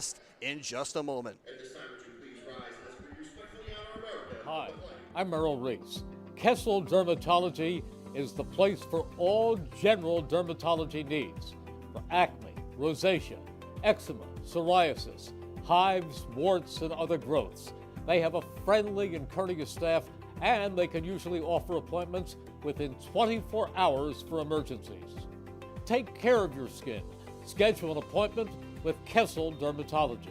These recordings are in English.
guest in just a moment. Hi, I'm Merrill Reese. Kessel Dermatology is the place for all general dermatology needs. For acne, rosacea, eczema, psoriasis, hives, warts, and other growths. They have a friendly and courteous staff, and they can usually offer appointments within 24 hours for emergencies. Take care of your skin. Schedule an appointment with Kessel Dermatology.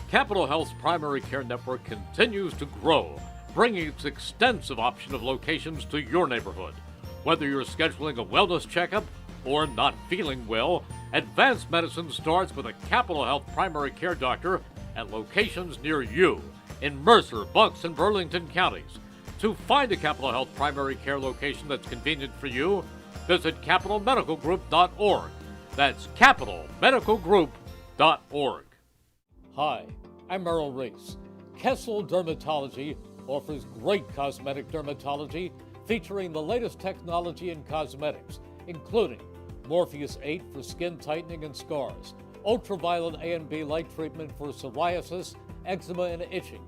Capital Health's primary care network continues to grow, bringing its extensive option of locations to your neighborhood. Whether you're scheduling a wellness checkup or not feeling well, advanced medicine starts with a Capital Health primary care doctor at locations near you in Mercer, Bucks, and Burlington counties. To find a Capital Health primary care location that's convenient for you, visit capitalmedicalgroup.org. That's capitalmedicalgroup.org. Hi, I'm Merrill Reese. Kessel Dermatology offers great cosmetic dermatology featuring the latest technology in cosmetics, including Morpheus 8 for skin tightening and scars, ultraviolet A and B light treatment for psoriasis, eczema, and itching.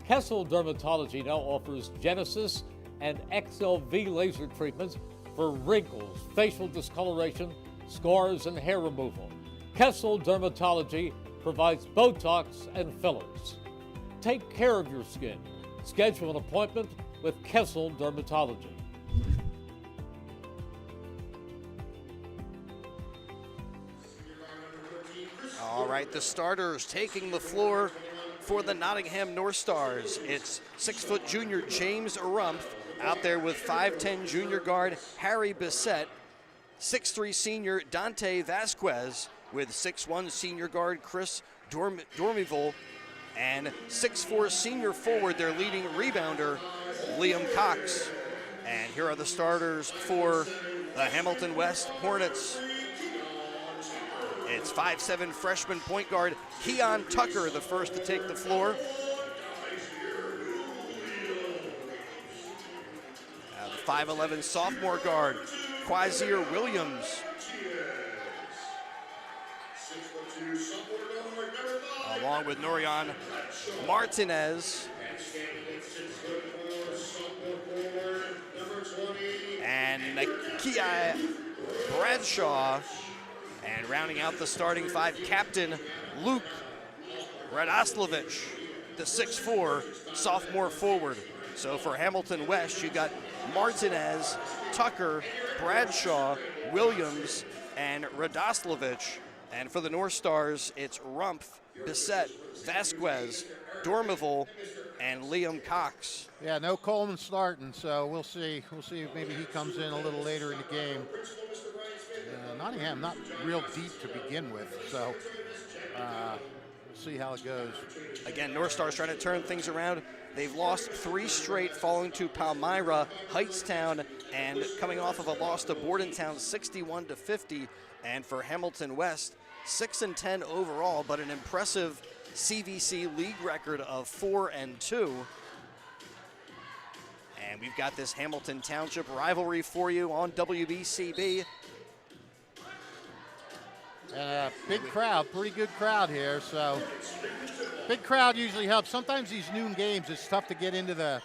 Kessel Dermatology now offers Genesis and XLV laser treatments for wrinkles, facial discoloration, scars, and hair removal. Kessel Dermatology provides Botox and fillers. Take care of your skin. Schedule an appointment with Kessel Dermatology. All right, the starters taking the floor for the Nottingham Northstars. It's 6-foot junior James Rumpf out there with 5'10 junior guard Harry Bissett, 6'3 senior Dante Vasquez with 6'1 senior guard Chris Dormival, and 6'4 senior forward, their leading rebounder, Liam Cox. And here are the starters for the Hamilton West Hornets. It's 5'7 freshman point guard Keon Tucker, the first to take the floor. The 5'11 sophomore guard Quasier Williams. Along with Norian Martinez. And Nakia Bradshaw. And rounding out the starting five, Captain Luke Radoslavich, the 6'4 sophomore forward. So for Hamilton West, you got Martinez, Tucker, Bradshaw, Williams, and Radoslavich. And for the North Stars, it's Rumpf, Bissett, Vasquez, Dormival, and Liam Cox. Yeah, no Coleman starting, so we'll see. We'll see if maybe he comes in a little later in the game. Nottingham not real deep to begin with, so we'll see how it goes. Again, North Stars trying to turn things around. They've lost 3 straight, falling to Palmyra, Heightstown, and coming off of a loss to Bordentown, 61-50. And for Hamilton West, 6-10 overall, but an impressive CVC league record of 4-2. And we've got this Hamilton Township rivalry for you on WBCB. Big crowd, pretty good crowd here, so big crowd usually helps. Sometimes these noon games, it's tough to get into the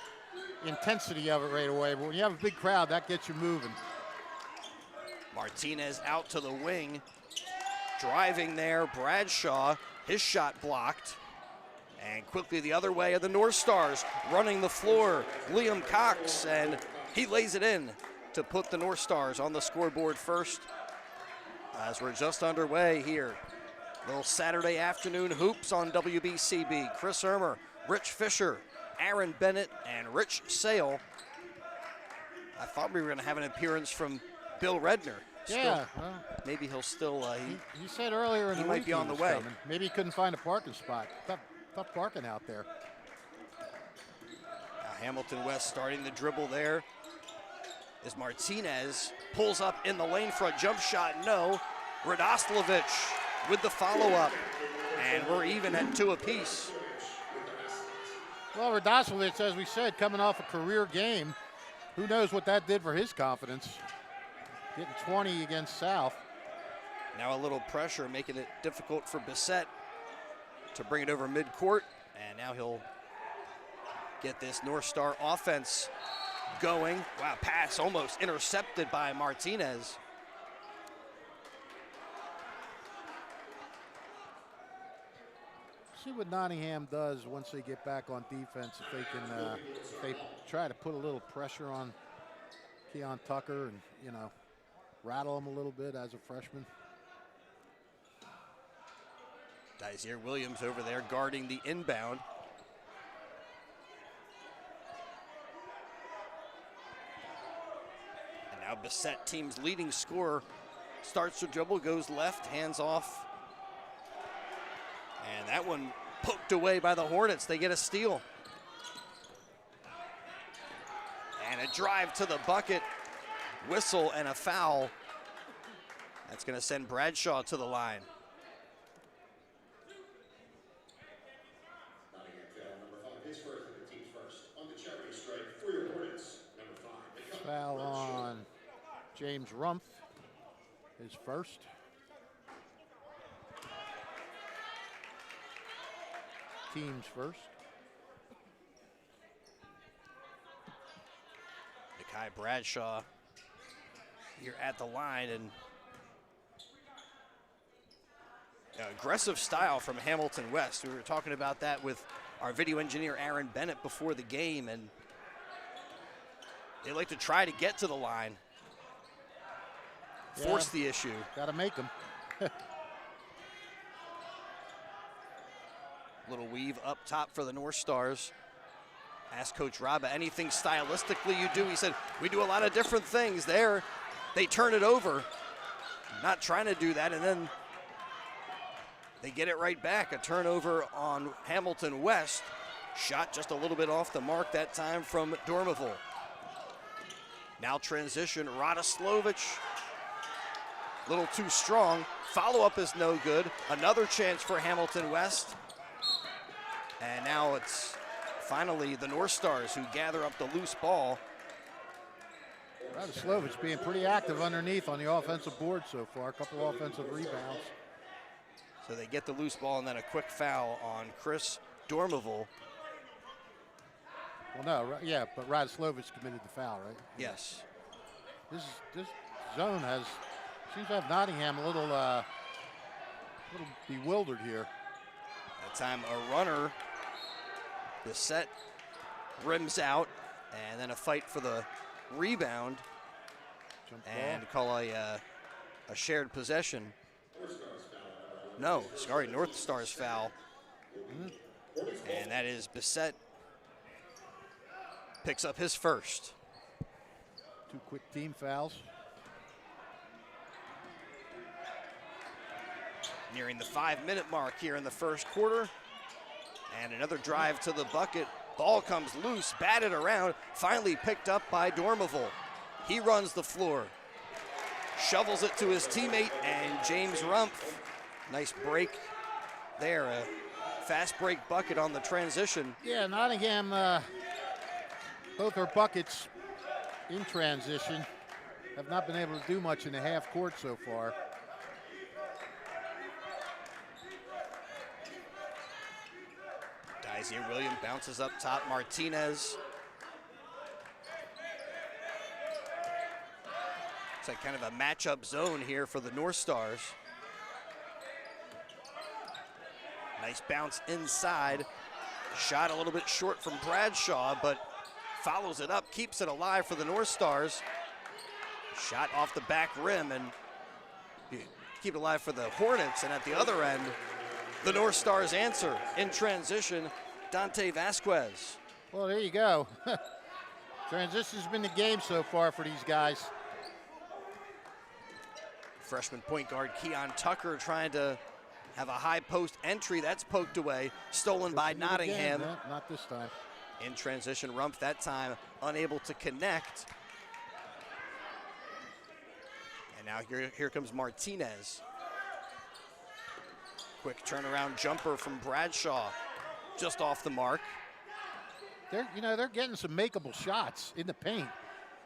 intensity of it right away, but when you have a big crowd, that gets you moving. Martinez out to the wing, driving there, Bradshaw, his shot blocked. And quickly the other way are the North Stars, running the floor, Liam Cox, and he lays it in to put the North Stars on the scoreboard first. As we're just underway here, little Saturday afternoon hoops on WBCB. Chris Ermer, Rich Fisher, Aaron Bennett, and Rich Sale. I thought we were going to have an appearance from Bill Redner. Yeah. Maybe he'll still. He said earlier in the week might be on the way. Coming. Maybe he couldn't find a parking spot. Tough parking out there. Hamilton West starting the dribble there. As Martinez pulls up in the lane front, jump shot, no. Radoslavich with the follow-up, and we're even at 2 apiece. Well, Radoslavich, as we said, coming off a career game, Who knows what that did for his confidence? Getting 20 against South. Now a little pressure, making it difficult for Bissett to bring it over midcourt. And now he'll get this North Star offense going. Wow, pass almost intercepted by Martinez. See what Nottingham does once they get back on defense. If they can, if they try to put a little pressure on Keon Tucker and, you know, rattle him a little bit as a freshman. Dazier Williams over there guarding the inbound. And now Bissett, team's leading scorer, starts to dribble, goes left, hands off. And that one poked away by the Hornets. They get a steal. And a drive to the bucket, whistle and a foul. That's going to send Bradshaw to the line. Foul on James Rumpf, his first. Team's first. Nikai Bradshaw here at the line, and aggressive style from Hamilton West. We were talking about that with our video engineer Aaron Bennett before the game, and they like to try to get to the line, force the issue. Got to make them. Little weave up top for the North Stars. Asked Coach Raba, anything stylistically you do? He said, we do a lot of different things there. They turn it over, not trying to do that, and then they get it right back. A turnover on Hamilton West. Shot just a little bit off the mark that time from Dormiville. Now transition, Radoslovic, a little too strong. Follow-up is no good. Another chance for Hamilton West. And now it's finally the North Stars who gather up the loose ball. Radoslovic being pretty active underneath on the offensive board so far. A couple offensive rebounds. So they get the loose ball and then a quick foul on Chris Dormiville. Well, no, yeah, but Radoslovic committed the foul, right? Yes. This zone seems to have Nottingham a little bewildered here. That time a runner. The set rims out, and then a fight for the rebound. And call a shared possession. No, sorry, North Stars foul. And that is Bissett. Picks up his first. Two quick team fouls. Nearing the 5-minute mark here in the first quarter. And another drive to the bucket. Ball comes loose, batted around, finally picked up by Dormiville. He runs the floor, shovels it to his teammate, and James Rumpf. Nice break there, a fast break bucket on the transition. Yeah, Nottingham, both our buckets in transition have not been able to do much in the half court so far. Dazier Williams bounces up top, Martinez. It's like kind of a matchup zone here for the North Stars. Nice bounce inside. Shot a little bit short from Bradshaw, but follows it up, keeps it alive for the North Stars. Shot off the back rim, and keep it alive for the Hornets. And at the other end, the North Stars answer in transition, Dante Vasquez. Well, there you go. Transition's been the game so far for these guys. Freshman point guard Keon Tucker trying to have a high post entry. That's poked away, stolen by Nottingham. Game, not this time. In transition, Rumpf that time unable to connect. And now here comes Martinez. Quick turnaround jumper from Bradshaw, just off the mark. They're getting some makeable shots in the paint.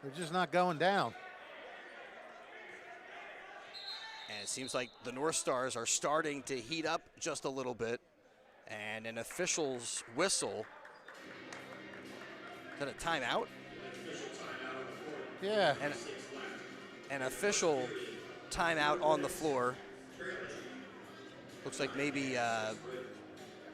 They're just not going down. And it seems like the North Stars are starting to heat up just a little bit. And an official's whistle. Is that a timeout? Yeah. And an official timeout on the floor. Looks like maybe a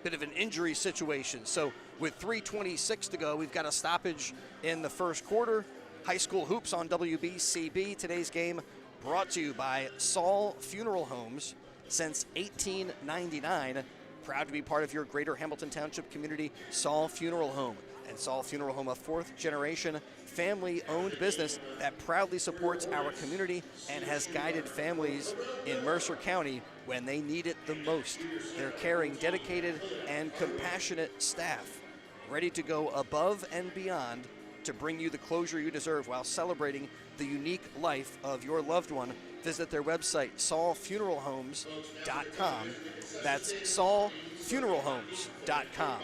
bit of an injury situation. So with 3:26 to go, we've got a stoppage in the first quarter. High school hoops on WBCB. Today's game brought to you by Saul Funeral Homes since 1899. Proud to be part of your greater Hamilton Township community, Saul Funeral Home. And Saul Funeral Home, a fourth-generation family-owned business that proudly supports our community and has guided families in Mercer County when they need it the most. They're caring, dedicated, and compassionate staff, ready to go above and beyond to bring you the closure you deserve while celebrating the unique life of your loved one. Visit their website, saulfuneralhomes.com. That's saulfuneralhomes.com.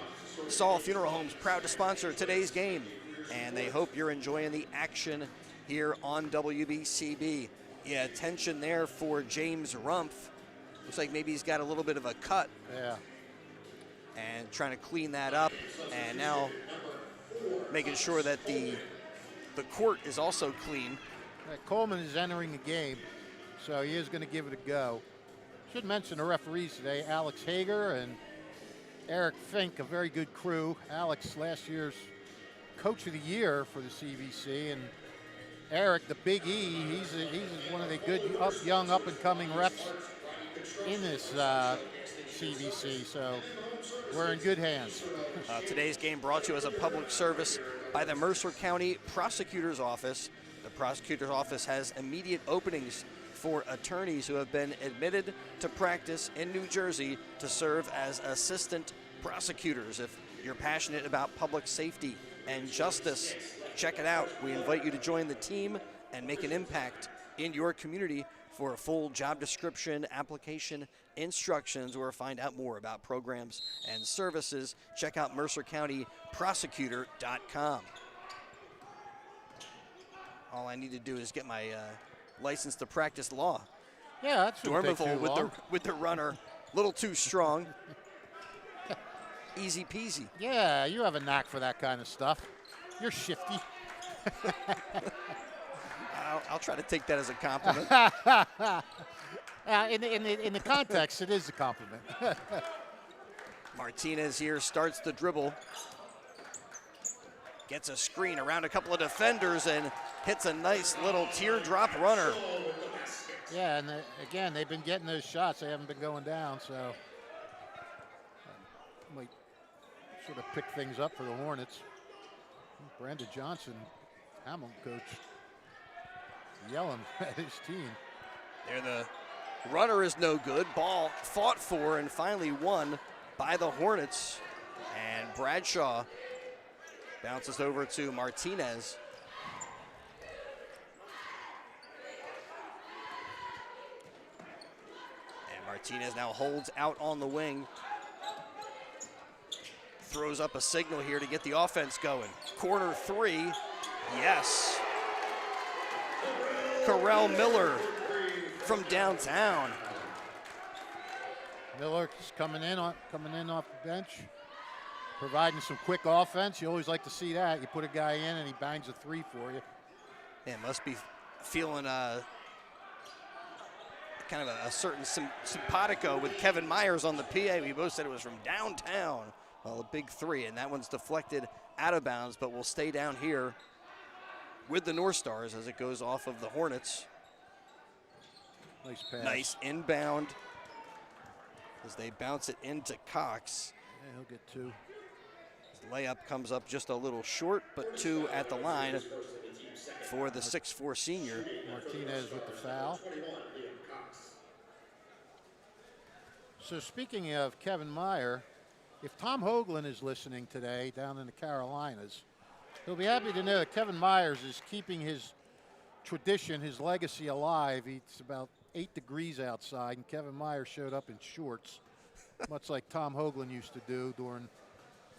Saul Funeral Homes, proud to sponsor today's game, and they hope you're enjoying the action here on WBCB. Yeah, attention there for James Rumpf. Looks like maybe he's got a little bit of a cut. Yeah. And trying to clean that up, and now making sure that the court is also clean. Coleman is entering the game, so he is going to give it a go. Should mention the referees today, Alex Hager and Eric Fink, a very good crew. Alex, last year's Coach of the Year for the CVC, and Eric, the Big E, he's one of the good young up-and-coming reps in this CVC, so we're in good hands. Today's game brought to you as a public service by the Mercer County Prosecutor's Office. The Prosecutor's Office has immediate openings for attorneys who have been admitted to practice in New Jersey to serve as assistant prosecutors. If you're passionate about public safety and justice, check it out. We invite you to join the team and make an impact in your community. For a full job description, application, instructions, or find out more about programs and services, check out mercercountyprosecutor.com. All I need to do is get my license to practice law. Yeah, that's Dormiville with the runner, a little too strong. Easy peasy. Yeah, you have a knack for that kind of stuff. You're shifty. I'll try to take that as a compliment. In the context, it is a compliment. Martinez here starts the dribble. Gets a screen around a couple of defenders and hits a nice little teardrop runner. Yeah, and again, they've been getting those shots. They haven't been going down, so might sort of pick things up for the Hornets. Brandon Johnson, Hamilton coach, yelling at his team. There, the runner is no good. Ball fought for and finally won by the Hornets. And Bradshaw bounces over to Martinez. And Martinez now holds out on the wing. Throws up a signal here to get the offense going. Corner three, yes. Carell Miller from downtown. Miller is coming in off the bench, providing some quick offense. You always like to see that. You put a guy in and he bangs a three for you. Yeah, must be feeling kind of a certain simpatico with Kevin Myers on the PA. We both said it was from downtown. Well, a big three, and that one's deflected out of bounds, but will stay down here with the North Stars as it goes off of the Hornets. Nice pass. Nice inbound as they bounce it into Cox. Yeah, he'll get two. His layup comes up just a little short, but two at the line for the 6'4" senior. Martinez with the foul. So speaking of Kevin Meyer, if Tom Hoagland is listening today down in the Carolinas, he'll be happy to know that Kevin Myers is keeping his tradition, his legacy alive. It's about 8 degrees outside, and Kevin Myers showed up in shorts, much like Tom Hoagland used to do during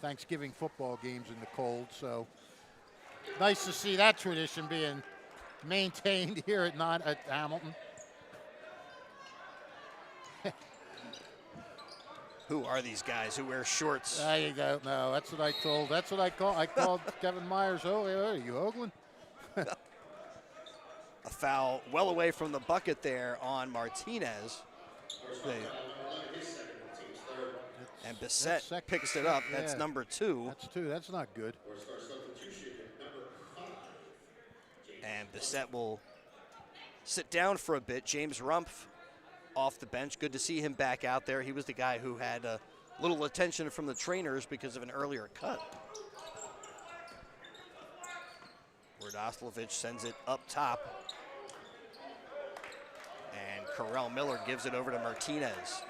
Thanksgiving football games in the cold. So Nice to see that tradition being maintained here at Hamilton. Who are these guys who wear shorts? There you go. No, that's what I told. That's what I called. I called Kevin Myers. Oh, are you ogling? A foul well away from the bucket there on Martinez. And Bissett picks it up. That's number 2. That's 2. That's not good. And Bissett will sit down for a bit. James Rumpf off the bench. Good to see him back out there. He was the guy who had a little attention from the trainers because of an earlier cut. Radoslavich sends it up top. And Carell Miller gives it over to Martinez.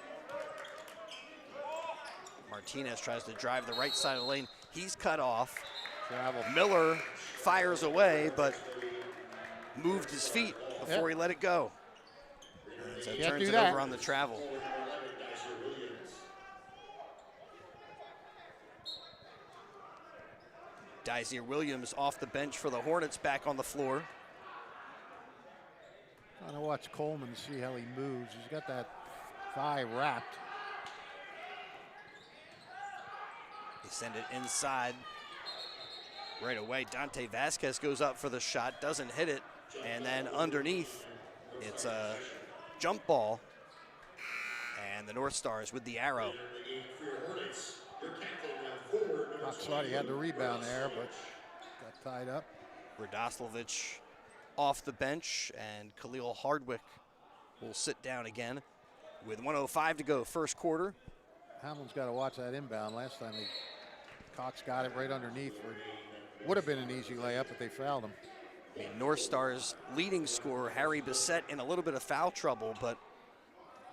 Martinez tries to drive the right side of the lane. He's cut off. Travel. Miller fires away, but moved his feet before he let it go. And so turns it over on the travel. Dazier Williams off the bench for the Hornets, back on the floor. Trying to watch Coleman to see how he moves. He's got that thigh wrapped. They send it inside right away. Dante Vasquez goes up for the shot, doesn't hit it, and then underneath, it's a jump ball, and the North Stars with the arrow. Cox thought he had the rebound there, but got tied up. Radoslavich off the bench, and Khalil Hardwick will sit down again with 1:05 to go, first quarter. Hamlin's got to watch that inbound. Last time Cox got it right underneath. Would have been an easy layup, but they fouled him. I mean, North Stars leading scorer Harry Bissett in a little bit of foul trouble, but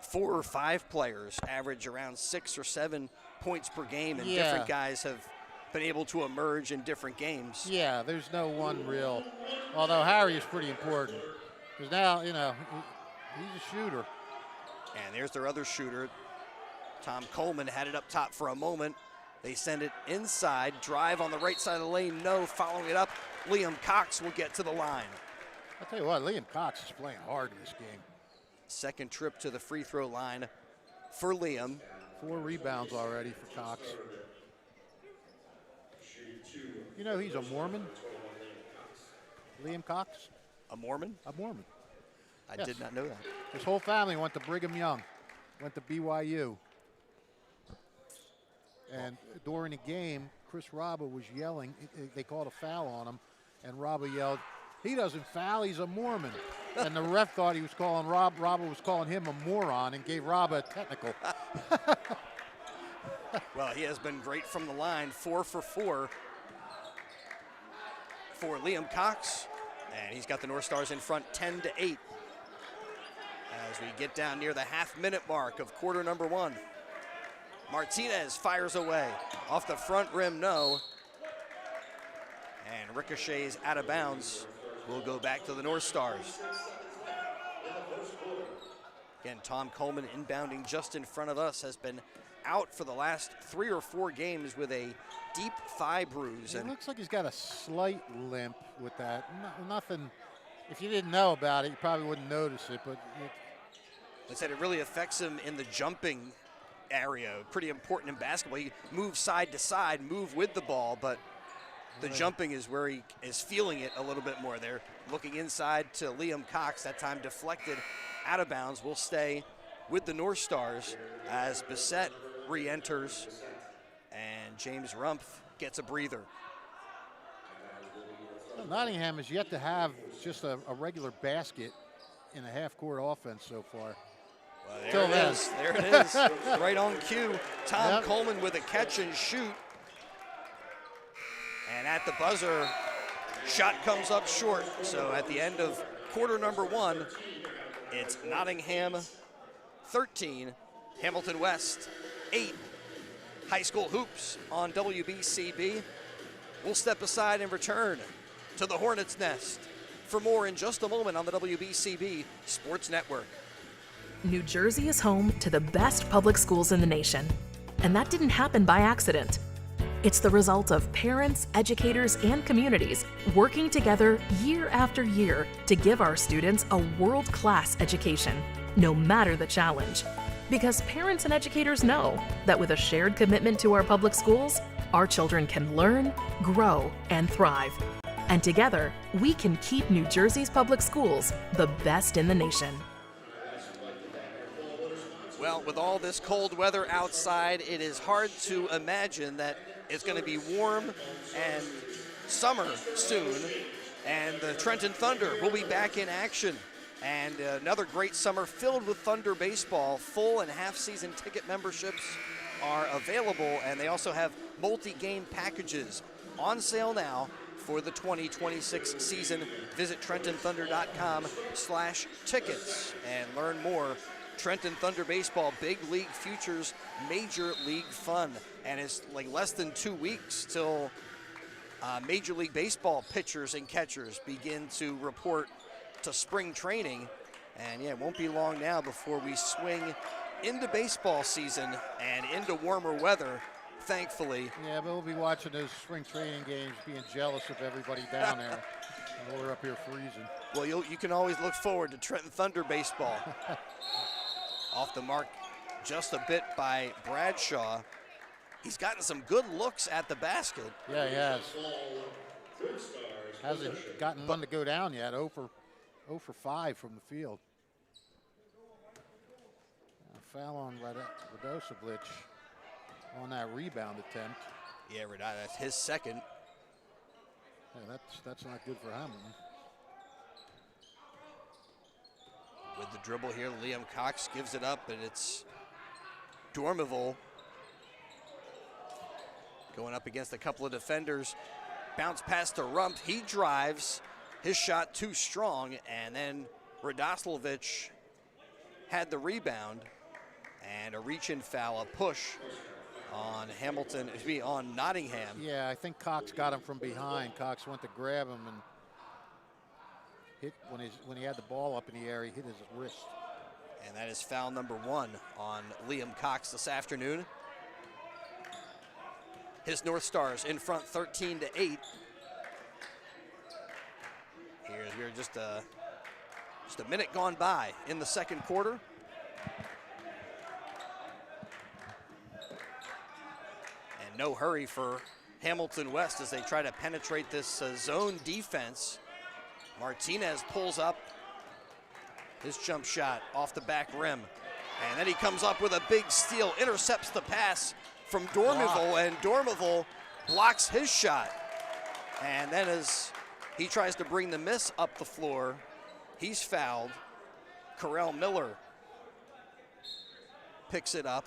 4 or 5 players average around 6 or 7 points per game, and different guys have been able to emerge in different games. Yeah, there's no one real, although Harry is pretty important. Because now, you know, he's a shooter. And there's their other shooter. Tom Coleman had it up top for a moment. They send it inside, drive on the right side of the lane, no, following it up. Liam Cox will get to the line. I'll tell you what, Liam Cox is playing hard in this game. Second trip to the free throw line for Liam. 4 rebounds already for Cox. You know he's a Mormon? Liam Cox? A Mormon? A Mormon. I did not know that. His whole family went to Brigham Young, went to BYU. And during the game, Chris Rabba was yelling. They called a foul on him, and Rabba yelled, "He doesn't foul, he's a Mormon." And the ref thought he was calling Rabba was calling him a moron and gave Rabba a technical. Well, he has been great from the line, 4 for 4 for Liam Cox. And he's got the North Stars in front 10-8 as we get down near the half-minute mark of quarter number 1. Martinez fires away. Off the front rim, no. And ricochets out of bounds. Will go back to the North Stars. Again, Tom Coleman inbounding just in front of us, has been out for the last 3 or 4 games with a deep thigh bruise. It looks like he's got a slight limp with that. Nothing, if you didn't know about it, you probably wouldn't notice it, but I said it really affects him in the jumping area. Pretty important in basketball. He moves side to side, move with the ball, but the jumping is where he is feeling it a little bit more. They're looking inside to Liam Cox, that time deflected out of bounds. Will stay with the North Stars as Bissett re-enters and James Rumpf gets a breather. Well, Nottingham has yet to have just a regular basket in a half-court offense so far. Well, there it is. There it is. Right on cue. Tom Coleman with a catch and shoot. And at the buzzer, shot comes up short. So at the end of quarter number 1, it's Nottingham 13, Hamilton West 8. High school hoops on WBCB. We'll step aside and return to the Hornets' nest for more in just a moment on the WBCB Sports Network. New Jersey is home to the best public schools in the nation. And that didn't happen by accident. It's the result of parents, educators, and communities working together year after year to give our students a world-class education, no matter the challenge. Because parents and educators know that with a shared commitment to our public schools, our children can learn, grow, and thrive. And together, we can keep New Jersey's public schools the best in the nation. Well, with all this cold weather outside, it is hard to imagine that it's going to be warm and summer soon, and the Trenton Thunder will be back in action. And another great summer filled with Thunder baseball. Full and half-season ticket memberships are available, and they also have multi-game packages on sale now for the 2026 season. Visit trentonthunder.com/tickets and learn more. Trenton Thunder baseball, big league futures, major league fun. And it's like less than 2 weeks till Major League Baseball pitchers and catchers begin to report to spring training. And yeah, it won't be long now before we swing into baseball season and into warmer weather, thankfully. Yeah, but we'll be watching those spring training games, being jealous of everybody down there. And we're up here freezing. Well, you can always look forward to Trenton Thunder baseball. Off the mark just a bit by Bradshaw. He's gotten some good looks at the basket. Yeah, he has. Hasn't gotten one to go down yet. 0 for 5 from the field. A foul on Radosevich on that rebound attempt. Yeah, that's his second. Yeah, that's not good for Hamilton. With the dribble here, Liam Cox gives it up, and it's Dormeville going up against a couple of defenders. Bounce pass to Rump. He drives. His shot too strong, and then Radosevich had the rebound, and a reach-in foul, a push on on Nottingham. Yeah, I think Cox got him from behind. Cox went to grab him and hit when he had the ball up in the air, he hit his wrist. And that is foul number 1 on Liam Cox this afternoon. His North Stars in front 13-8. Here just a minute gone by in the second quarter. And no hurry for Hamilton West as they try to penetrate this zone defense. Martinez pulls up his jump shot off the back rim. And then he comes up with a big steal, intercepts the pass from Dormeville, and Dormeville blocks his shot. And then as he tries to bring the miss up the floor, he's fouled. Carell Miller picks it up.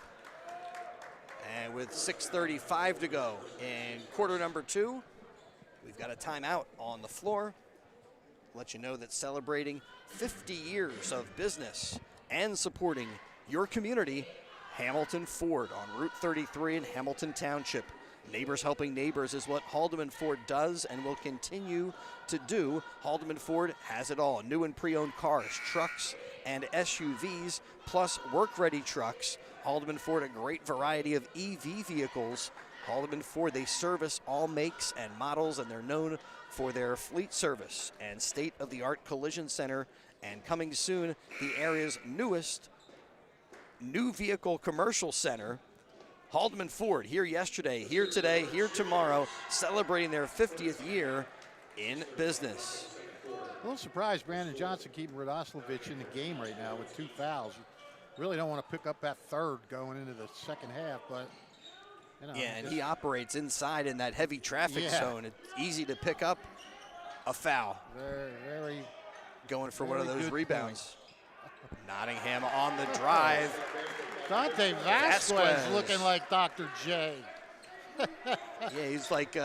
And with 6:35 to go in quarter number 2, we've got a timeout on the floor. Let you know that celebrating 50 years of business and supporting your community, Hamilton Ford on Route 33 in Hamilton Township. Neighbors helping neighbors is what Haldeman Ford does and will continue to do. Haldeman Ford has it all. New and pre-owned cars, trucks, and SUVs, plus work-ready trucks. Haldeman Ford, a great variety of EV vehicles. Haldeman Ford, they service all makes and models, and they're known for their fleet service and state-of-the-art collision center. And coming soon, the area's newest new vehicle commercial center. Haldeman Ford, here yesterday, here today, here tomorrow, celebrating their 50th year in business. A little surprised Brandon Johnson keeping Radosevich in the game right now with 2 fouls. Really don't want to pick up that third going into the second half, but you know. Yeah, and he operates inside in that heavy traffic zone. It's easy to pick up a foul. Very going for one of those rebounds. Nottingham on the drive. Dante Vasquez looking like Dr. J. Yeah, he's like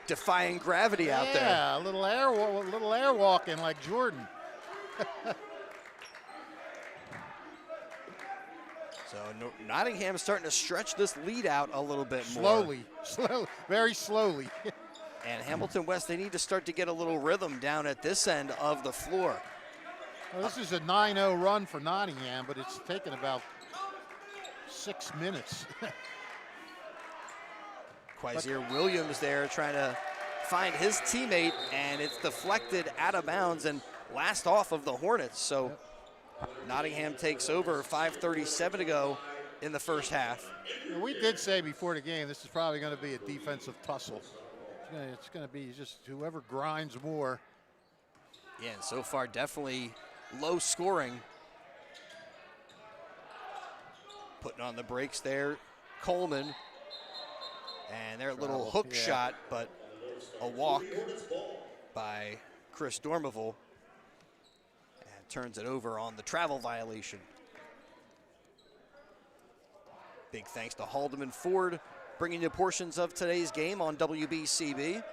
defying gravity out there. Yeah, a little air walking like Jordan. So Nottingham's starting to stretch this lead out a little bit more. Slowly, very slowly. And Hamilton West, they need to start to get a little rhythm down at this end of the floor. Well, this is a 9-0 run for Nottingham, but it's taken about 6 minutes. Quasier Williams there trying to find his teammate, and it's deflected out of bounds and last off of the Hornets. So Nottingham takes over, 5:37 to go in the first half. We did say before the game this is probably going to be a defensive tussle. It's going to be just whoever grinds more. Yeah, and so far definitely low scoring. Putting on the brakes there, Coleman. And their little hook shot, but a walk by Chris Dormeville. And turns it over on the travel violation. Big thanks to Haldeman Ford, bringing you portions of today's game on WBCB.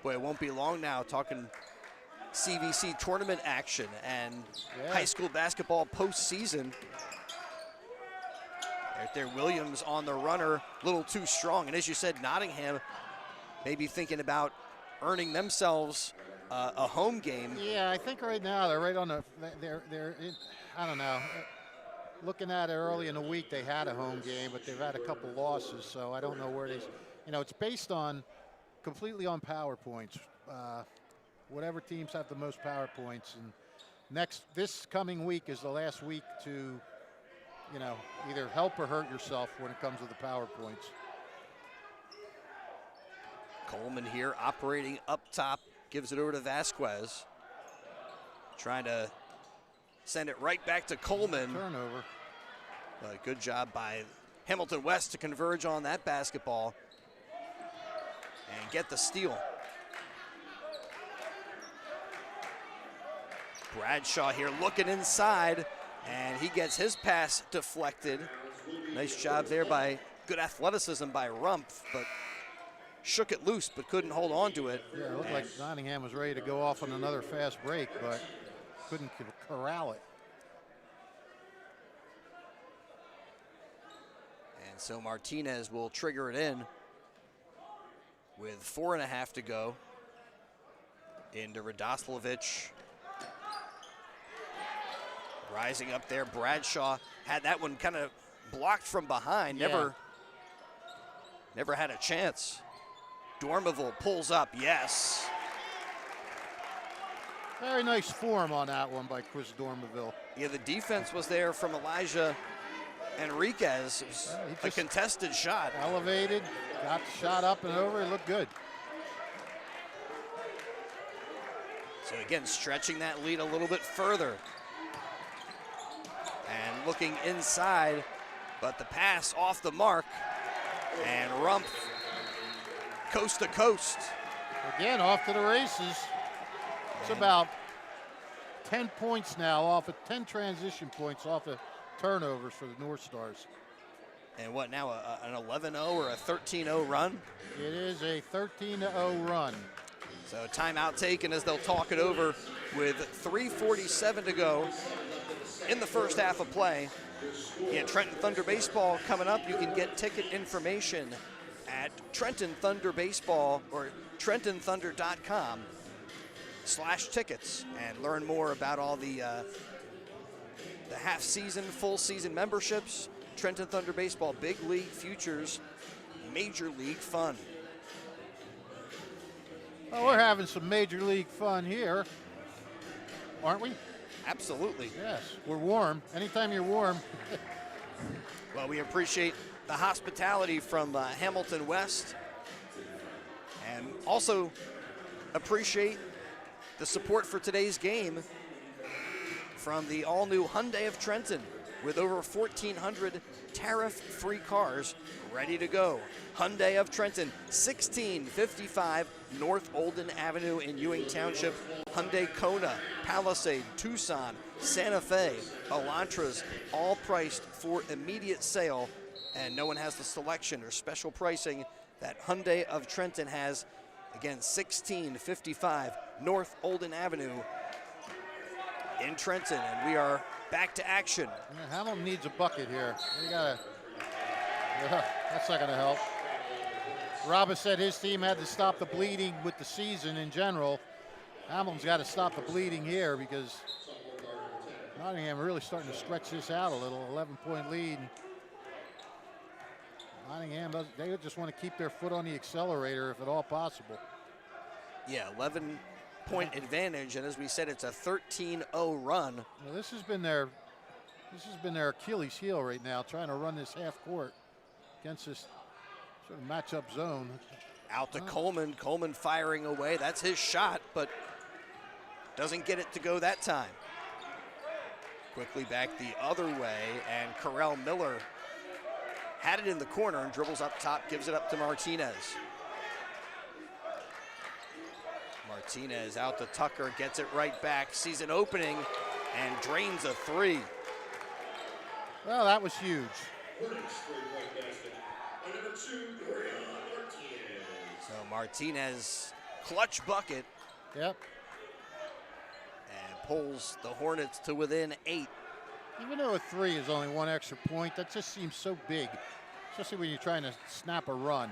Boy, it won't be long now talking CVC tournament action and high school basketball postseason. Right there, Williams on the runner, a little too strong. And as you said, Nottingham maybe thinking about earning themselves a home game. Yeah, I think right now they're right on the, I don't know. Looking at it early in the week, they had a home game, but they've had a couple losses, so I don't know where they, it's based on, completely on power points. Whatever teams have the most power points. And this coming week is the last week to, either help or hurt yourself when it comes to the power points. Coleman here operating up top, gives it over to Vasquez. Trying to send it right back to Coleman. Turnover. But good job by Hamilton West to converge on that basketball and get the steal. Bradshaw here looking inside, and he gets his pass deflected. Nice job there by good athleticism by Rumpf, but shook it loose but couldn't hold on to it. Yeah, it looked like Nottingham was ready to go off on another fast break, but couldn't corral it. And so Martinez will trigger it in with 4.5 to go. Into Radoslavich. Rising up there, Bradshaw had that one kind of blocked from behind. Never had a chance. Dormeville pulls up, yes. Very nice form on that one by Chris Dormeville. Yeah, the defense was there from Elijah Enriquez. It was a contested shot. Elevated, got the shot up and over, it looked good. So again, stretching that lead a little bit further. And looking inside, but the pass off the mark. And Rumpf, coast to coast. Again, off to the races. It's about 10 points now off of 10 transition points off of turnovers for the Northstars. And what now, an 11-0 or a 13-0 run? It is a 13-0 run. So timeout taken as they'll talk it over with 3:47 to go in the first half of play. Yeah, Trenton Thunder Baseball coming up. You can get ticket information at Trenton Thunder Baseball or trentonthunder.com/tickets and learn more about all the half season, full season memberships. Trenton Thunder Baseball, big league futures, major league fun. Well, we're having some major league fun here, aren't we? Absolutely. Yes, we're warm. Anytime you're warm. Well, we appreciate the hospitality from Hamilton West, and also appreciate the support for today's game from the all-new Hyundai of Trenton with over 1,400 tariff-free cars ready to go. Hyundai of Trenton, 1655 North Olden Avenue in Ewing Township. Hyundai Kona, Palisade, Tucson, Santa Fe, Elantras, all priced for immediate sale, and no one has the selection or special pricing that Hyundai of Trenton has. Again, 1655 North Olden Avenue in Trenton, and we are back to action. Yeah, Hamilton needs a bucket here. We gotta. That's not going to help. Robert said his team had to stop the bleeding with the season in general. Hamilton's got to stop the bleeding here because Nottingham really starting to stretch this out a little. 11-point lead. Nottingham, they just want to keep their foot on the accelerator if at all possible. Yeah, 11-point advantage, and as we said, it's a 13-0 run. Well, this has been their Achilles heel right now, trying to run this half court against this sort of matchup zone. Out to Coleman. Coleman firing away. That's his shot, but doesn't get it to go that time. Quickly back the other way, and Carell Miller had it in the corner and dribbles up top, gives it up to Martinez. Martinez out to Tucker, gets it right back, sees an opening, and drains a three. Well, that was huge. So Martinez, clutch bucket. Yep. And pulls the Hornets to within 8. Even though a three is only one extra point, that just seems so big, especially when you're trying to snap a run.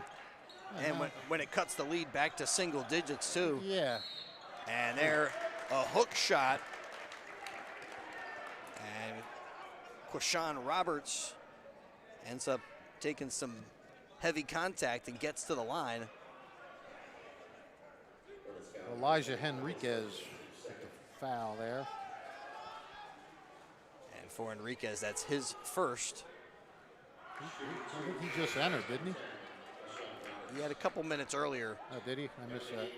And when it cuts the lead back to single digits, too. Yeah. And there, a hook shot. And Quashawn Roberts ends up taking some heavy contact and gets to the line. Elijah Henriquez with the foul there. And for Enriquez, that's his first. I think he just entered, didn't he? He had a couple minutes earlier. Oh, did he? I missed that.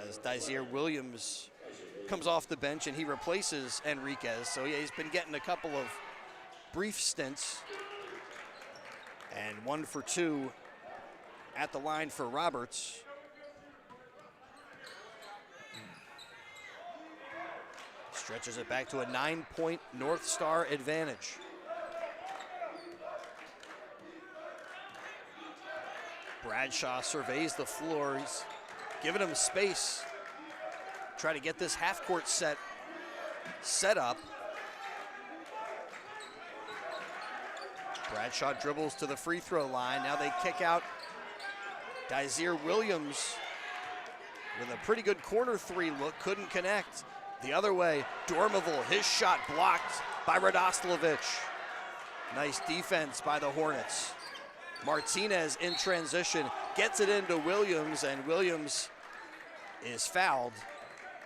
As Dazier Williams comes off the bench and he replaces Enriquez. So yeah, he's been getting a couple of brief stints. And 1 for 2 at the line for Roberts. Stretches it back to a 9-point North Star advantage. Bradshaw surveys the floor. He's giving him space. Try to get this half-court set up. Bradshaw dribbles to the free throw line. Now they kick out. Dazier Williams with a pretty good corner three look, couldn't connect. The other way, Dormeville, his shot blocked by Radoslavich. Nice defense by the Hornets. Martinez in transition, gets it into Williams, and Williams is fouled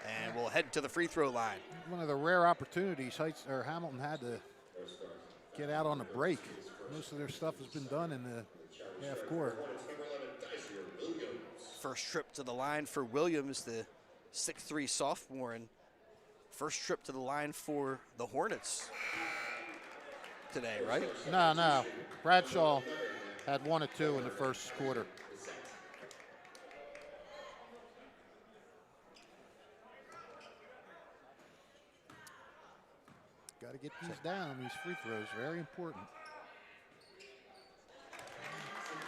and will head to the free throw line. One of the rare opportunities Hamilton had to get out on the break. Most of their stuff has been done in the half court. First trip to the line for Williams, the 6'3" sophomore, and first trip to the line for the Hornets today, right? No. Bradshaw had 1 or 2 in the first quarter. Got to get these down, these free throws, very important.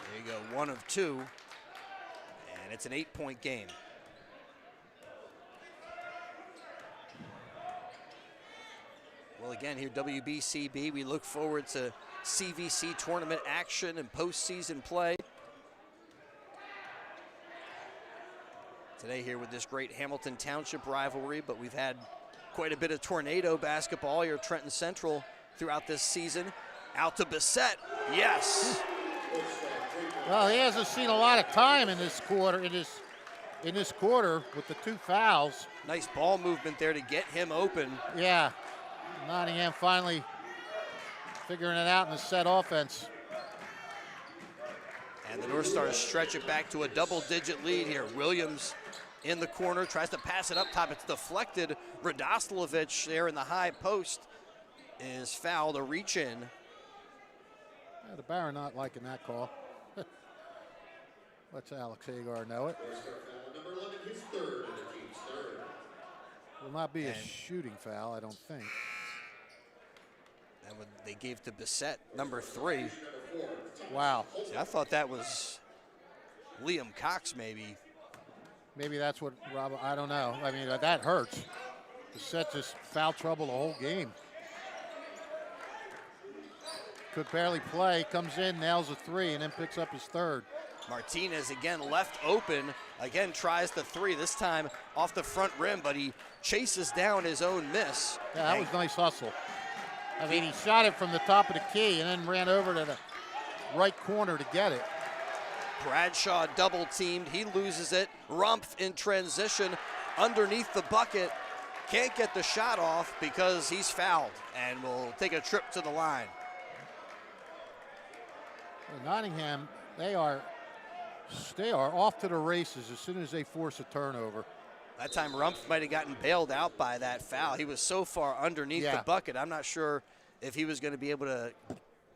There you go, 1 of 2, and it's an 8-point game. Well, again, here WBCB, we look forward to CVC tournament action and postseason play. Today here with this great Hamilton Township rivalry, but we've had quite a bit of tornado basketball here at Trenton Central throughout this season. Out to Bissett, yes. Well, he hasn't seen a lot of time in this quarter, in this quarter with the 2 fouls. Nice ball movement there to get him open. Yeah, Nottingham finally figuring it out in the set offense. And the North Stars stretch it back to a double-digit lead here. Williams in the corner, tries to pass it up top. It's deflected. Radoslavich there in the high post is fouled, a reach in. Yeah, the Baron not liking that call. Let's Alex Hagar know it. Will not be a shooting foul, I don't think. And they gave to Bissett, number 3. Wow. See, I thought that was Liam Cox, maybe. Maybe that's what Rob, I don't know. I mean, that hurts. Bissett just foul trouble the whole game. Could barely play, comes in, nails a 3, and then picks up his 3rd. Martinez again left open, again tries the 3, this time off the front rim, but he chases down his own miss. Yeah, that was nice hustle. I mean, he shot it from the top of the key and then ran over to the right corner to get it. Bradshaw double teamed. He loses it. Rumpf in transition underneath the bucket. Can't get the shot off because he's fouled and will take a trip to the line. Well, Nottingham, they are off to the races as soon as they force a turnover. That time Rumpf might have gotten bailed out by that foul. He was so far underneath the bucket. I'm not sure if he was going to be able to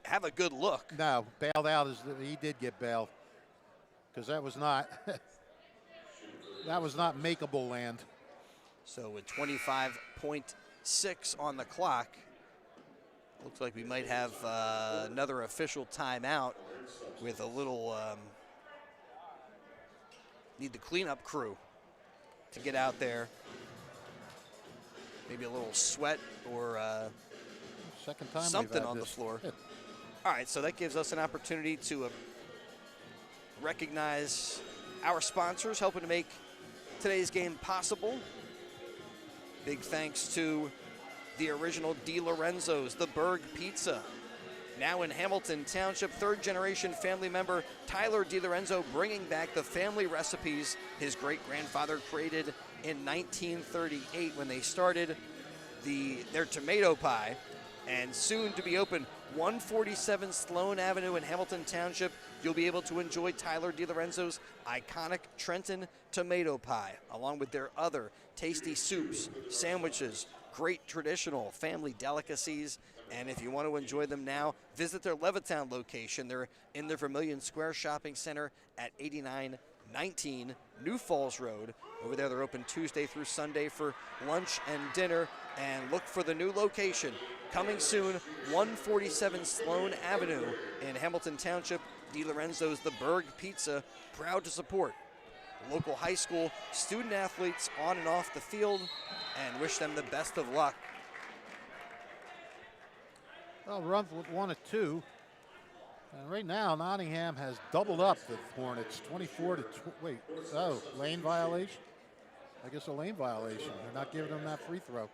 have a good look. No, bailed out he did get bailed because that was not makeable land. So with 25.6 on the clock, looks like we might have another official timeout with a little need the cleanup crew to get out there. Maybe a little sweat or second time something on the floor. All right, so that gives us an opportunity to recognize our sponsors helping to make today's game possible. Big thanks to the original Di Lorenzo's, the Berg Pizza. Now in Hamilton Township, third-generation family member Tyler Di Lorenzo bringing back the family recipes his great-grandfather created in 1938 when they started their tomato pie. And soon to be open, 147 Sloan Avenue in Hamilton Township, you'll be able to enjoy Tyler Di Lorenzo's iconic Trenton tomato pie, along with their other tasty soups, sandwiches, great traditional family delicacies. And if you want to enjoy them now, visit their Levittown location. They're in the Vermilion Square Shopping Center at 8919 New Falls Road. Over there, they're open Tuesday through Sunday for lunch and dinner. And look for the new location. Coming soon, 147 Sloan Avenue in Hamilton Township. Di Lorenzo's The Berg Pizza, proud to support local high school student athletes on and off the field and wish them the best of luck. Well, Rumpf with 1 of 2. And right now, Nottingham has doubled up the Hornets, 24 to lane violation? I guess a lane violation. They're not giving them that free throw.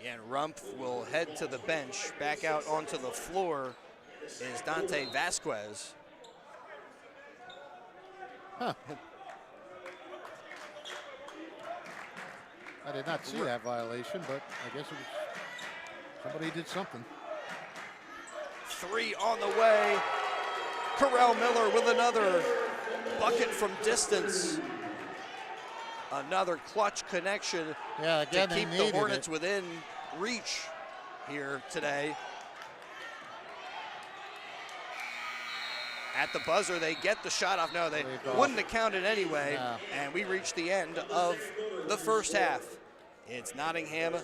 Yeah, and Rumpf will head to the bench. Back out onto the floor is Dante Vasquez. Huh. I did not see that violation, but I guess it was somebody did something. 3 on the way. Carell Miller with another bucket from distance. Another clutch connection to keep the Hornets within reach here today. At the buzzer, they get the shot off. No, they wouldn't have counted anyway. No. And we reach the end of the first half. It's Nottingham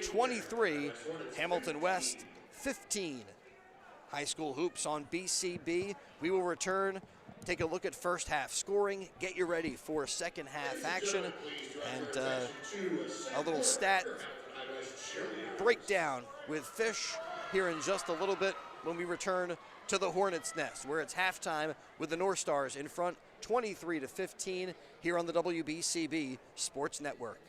23, Hamilton West 15. High school hoops on BCB. We will return, take a look at first half scoring, get you ready for second half action, and a little stat breakdown with Fish here in just a little bit when we return to the Hornets' Nest, where it's halftime with the Northstars in front 23-15 here on the WBCB Sports Network.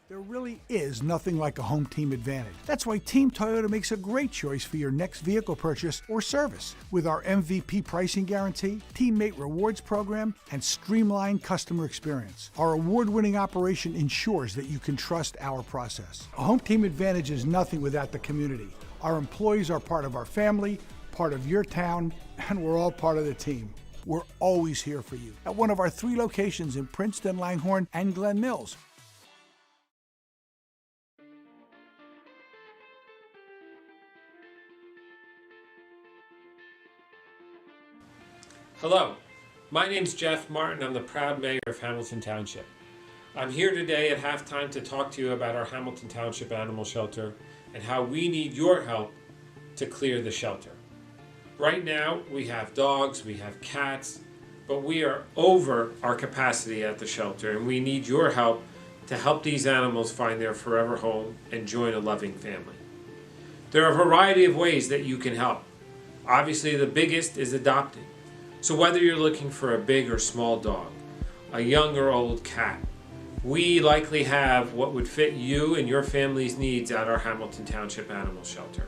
There really is nothing like a home team advantage. That's why Team Toyota makes a great choice for your next vehicle purchase or service. With our MVP pricing guarantee, teammate rewards program, and streamlined customer experience, our award-winning operation ensures that you can trust our process. A home team advantage is nothing without the community. Our employees are part of our family, part of your town, and we're all part of the team. We're always here for you at one of our 3 locations in Princeton, Langhorne, and Glen Mills. Hello, my name's Jeff Martin. I'm the proud mayor of Hamilton Township. I'm here today at halftime to talk to you about our Hamilton Township Animal Shelter and how we need your help to clear the shelter. Right now, we have dogs, we have cats, but we are over our capacity at the shelter, and we need your help to help these animals find their forever home and join a loving family. There are a variety of ways that you can help. Obviously, the biggest is adopting. So whether you're looking for a big or small dog, a young or old cat, we likely have what would fit you and your family's needs at our Hamilton Township Animal Shelter.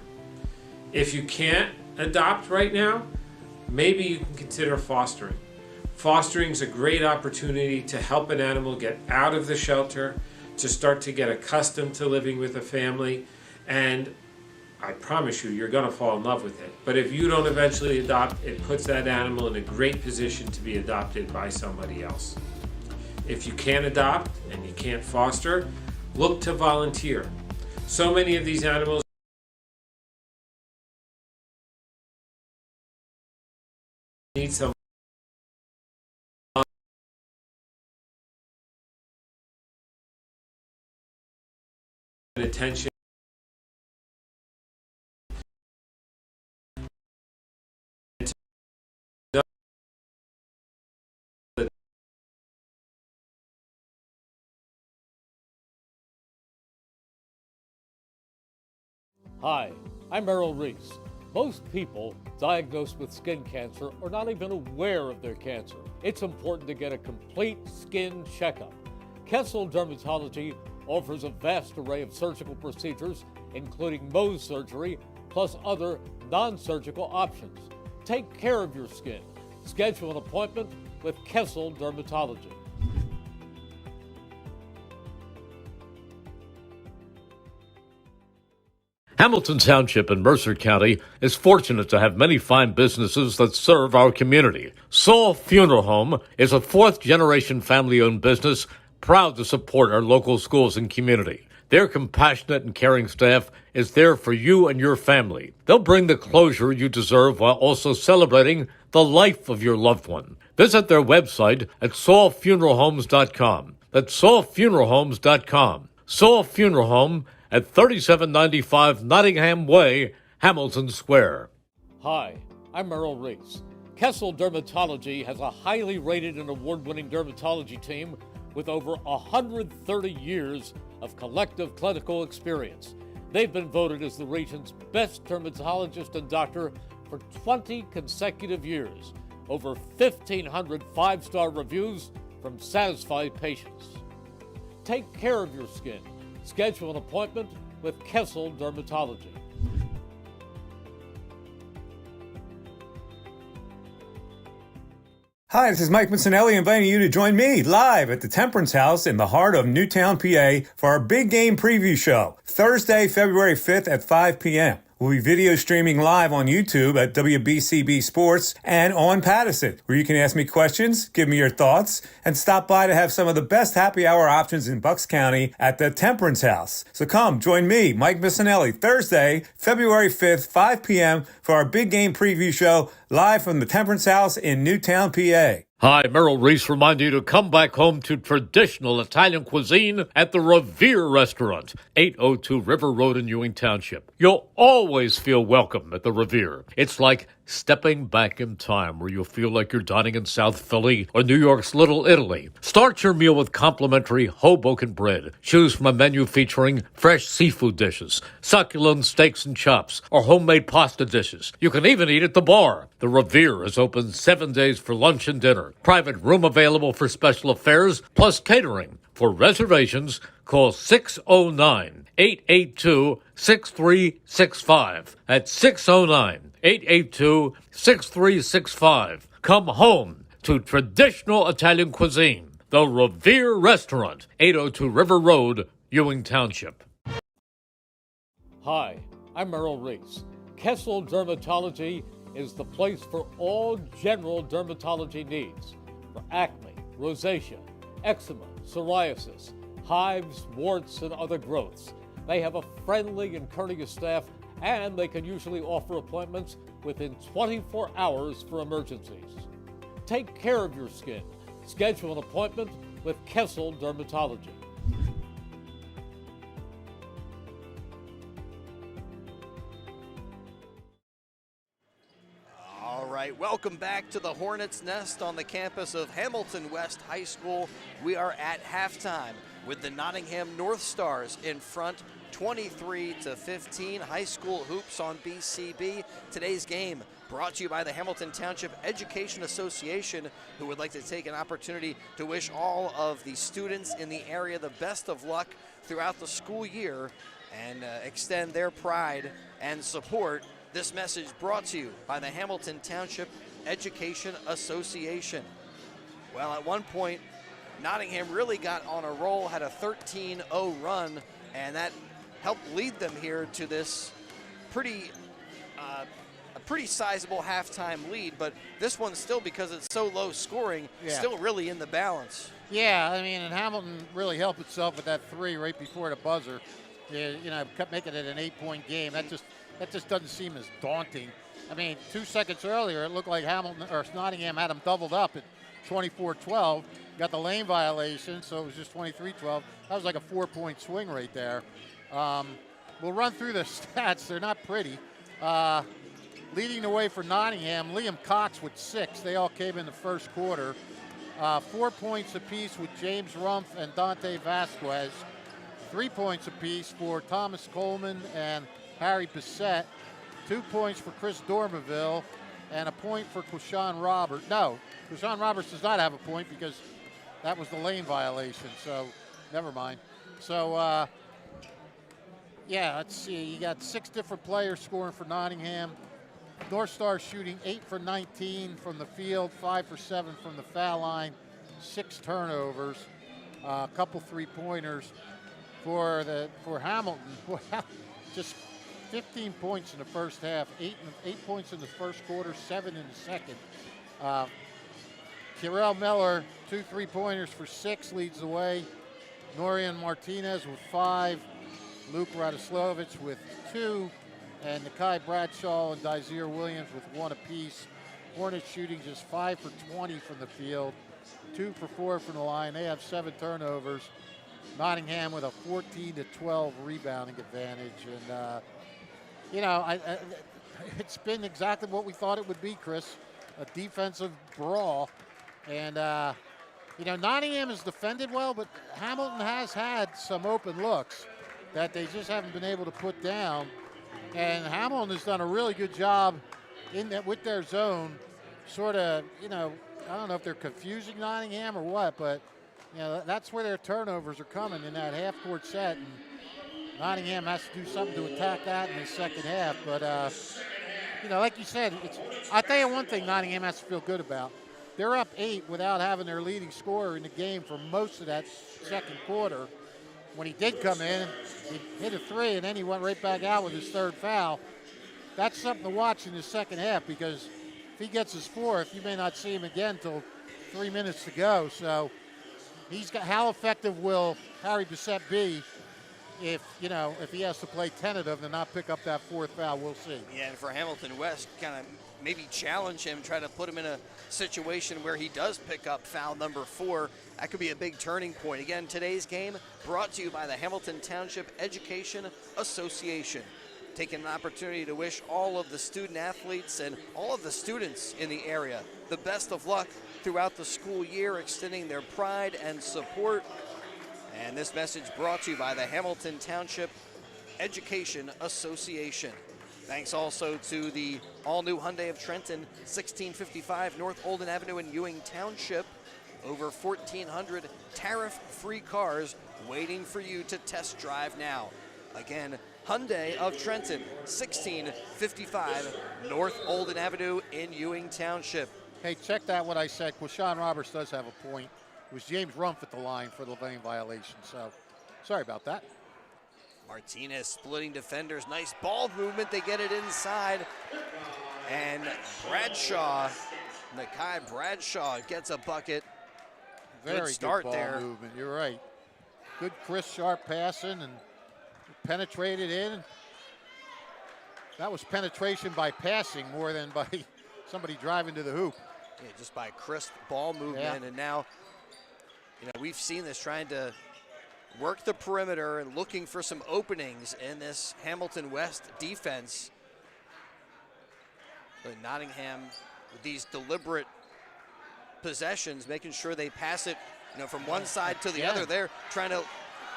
If you can't adopt right now, maybe you can consider fostering. Fostering is a great opportunity to help an animal get out of the shelter, to start to get accustomed to living with a family, and I promise you, you're going to fall in love with it. But if you don't eventually adopt, it puts that animal in a great position to be adopted by somebody else. If you can't adopt and you can't foster, look to volunteer. So many of these animals need some attention. Hi, I'm Merrill Reese. Most people diagnosed with skin cancer are not even aware of their cancer. It's important to get a complete skin checkup. Kessel Dermatology offers a vast array of surgical procedures, including Mohs surgery, plus other non-surgical options. Take care of your skin. Schedule an appointment with Kessel Dermatology. Hamilton Township in Mercer County is fortunate to have many fine businesses that serve our community. Saul Funeral Home is a fourth-generation family-owned business proud to support our local schools and community. Their compassionate and caring staff is there for you and your family. They'll bring the closure you deserve while also celebrating the life of your loved one. Visit their website at saulfuneralhomes.com. That's saulfuneralhomes.com. Saul Funeral Home at 3795 Nottingham Way, Hamilton Square. Hi, I'm Merrill Reese. Kessel Dermatology has a highly rated and award-winning dermatology team with over 130 years of collective clinical experience. They've been voted as the region's best dermatologist and doctor for 20 consecutive years. Over 1,500 five-star reviews from satisfied patients. Take care of your skin. Schedule an appointment with Kessel Dermatology. Hi, this is Mike Missinelli inviting you to join me live at the Temperance House in the heart of Newtown, PA for our big game preview show, Thursday, February 5th at 5 p.m. We'll be video streaming live on YouTube at WBCB Sports and on Pattison, where you can ask me questions, give me your thoughts, and stop by to have some of the best happy hour options in Bucks County at the Temperance House. So come, join me, Mike Missinelli, Thursday, February 5th, 5 p.m. for our big game preview show live from the Temperance House in Newtown, PA. Hi, Merrill Reese reminding you to come back home to traditional Italian cuisine at the Revere Restaurant, 802 River Road in Ewing Township. You'll always feel welcome at the Revere. It's like stepping back in time where you'll feel like you're dining in South Philly or New York's Little Italy. Start your meal with complimentary Hoboken bread. Choose from a menu featuring fresh seafood dishes, succulent steaks and chops, or homemade pasta dishes. You can even eat at the bar. The Revere is open 7 days for lunch and dinner. Private room available for special affairs, plus catering. For reservations, call 609-882-6365. That's 609-882-6365. Come home to traditional Italian cuisine. The Revere Restaurant, 802 River Road, Ewing Township. Hi, I'm Merrill Reese. Kessel Dermatology is the place for all general dermatology needs. For acne, rosacea, eczema, psoriasis, hives, warts, and other growths. They have a friendly and courteous staff, and they can usually offer appointments within 24 hours for emergencies. Take care of your skin. Schedule an appointment with Kessel Dermatology. All right, welcome back to the Hornets' Nest on the campus of Hamilton West High School. We are at halftime with the Nottingham Northstars in front 23-15. High school hoops on BCB. Today's game brought to you by the Hamilton Township Education Association, who would like to take an opportunity to wish all of the students in the area the best of luck throughout the school year and extend their pride and support. This message brought to you by the Hamilton Township Education Association. Well, at one point, Nottingham really got on a roll, had a 13-0 run, and that helped lead them here to this a pretty sizable halftime lead. But this one still, because it's so low scoring, still really in the balance. Yeah, I mean, and Hamilton really helped itself with that 3 right before the buzzer. Kept making it an 8-point game. That just doesn't seem as daunting. I mean, 2 seconds earlier, it looked like Nottingham had them doubled up at 24-12. Got the lane violation, so it was just 23-12. That was like a 4-point swing right there. We'll run through the stats. They're not pretty. Leading the way for Nottingham, Liam Cox with 6. They all came in the first quarter. 4 points apiece with James Rumpf and Dante Vasquez. 3 points apiece for Thomas Coleman and Harry Bissett. 2 points for Chris Dormaville and a point for Quashawn Roberts. No, Quashawn Roberts does not have a point because that was the lane violation, so never mind. So, let's see. You got 6 different players scoring for Nottingham. Northstars shooting 8 for 19 from the field, 5 for 7 from the foul line, 6 turnovers, a couple 3-pointers for Hamilton. Just 15 points in the first half, 8 points in the first quarter, 7 in the second. Kyrell Miller, 2 3-pointers for 6, leads the way. Norian Martinez with 5. Luke Radoslovich with 2. And Nakai Bradshaw and Dysere Williams with 1 apiece. Hornets shooting just 5 for 20 from the field, 2 for 4 from the line. They have 7 turnovers. Nottingham with a 14-12 rebounding advantage. And, it's been exactly what we thought it would be, Chris, a defensive brawl. And, Nottingham has defended well, but Hamilton has had some open looks that they just haven't been able to put down. And Hamilton has done a really good job with their zone, sort of, I don't know if they're confusing Nottingham or what, but, that's where their turnovers are coming in that half-court set. And Nottingham has to do something to attack that in the second half. But, like you said, I'll tell you one thing Nottingham has to feel good about. They're up 8 without having their leading scorer in the game for most of that second quarter. When he did come in, he hit a 3, and then he went right back out with his 3rd foul. That's something to watch in the second half, because if he gets his 4th, you may not see him again until 3 minutes to go. So how effective will Harry Bissett be if he has to play tentative and not pick up that 4th foul? We'll see. Yeah, and for Hamilton West, kind of maybe challenge him, try to put him in a situation where he does pick up foul number 4. That could be a big turning point. Again, today's game brought to you by the Hamilton Township Education Association. Taking an opportunity to wish all of the student athletes and all of the students in the area the best of luck throughout the school year, extending their pride and support. And this message brought to you by the Hamilton Township Education Association. Thanks also to the all-new Hyundai of Trenton, 1655 North Olden Avenue in Ewing Township. Over 1,400 tariff-free cars waiting for you to test drive now. Again, Hyundai of Trenton, 1655 North Olden Avenue in Ewing Township. Hey, check that what I said. Quashawn Roberts does have a point. It was James Rumpf at the line for the lane violation, so sorry about that. Martinez splitting defenders. Nice ball movement. They get it inside. And Nakai Bradshaw gets a bucket. Very good start ball there. Movement. You're right. Good, crisp, sharp passing and penetrated in. That was penetration by passing more than by somebody driving to the hoop. Yeah, just by crisp ball movement. Yeah. And now, we've seen this, trying to work the perimeter and looking for some openings in this Hamilton West defense. But Nottingham, with these deliberate possessions, making sure they pass it, from one side to the other. They're trying to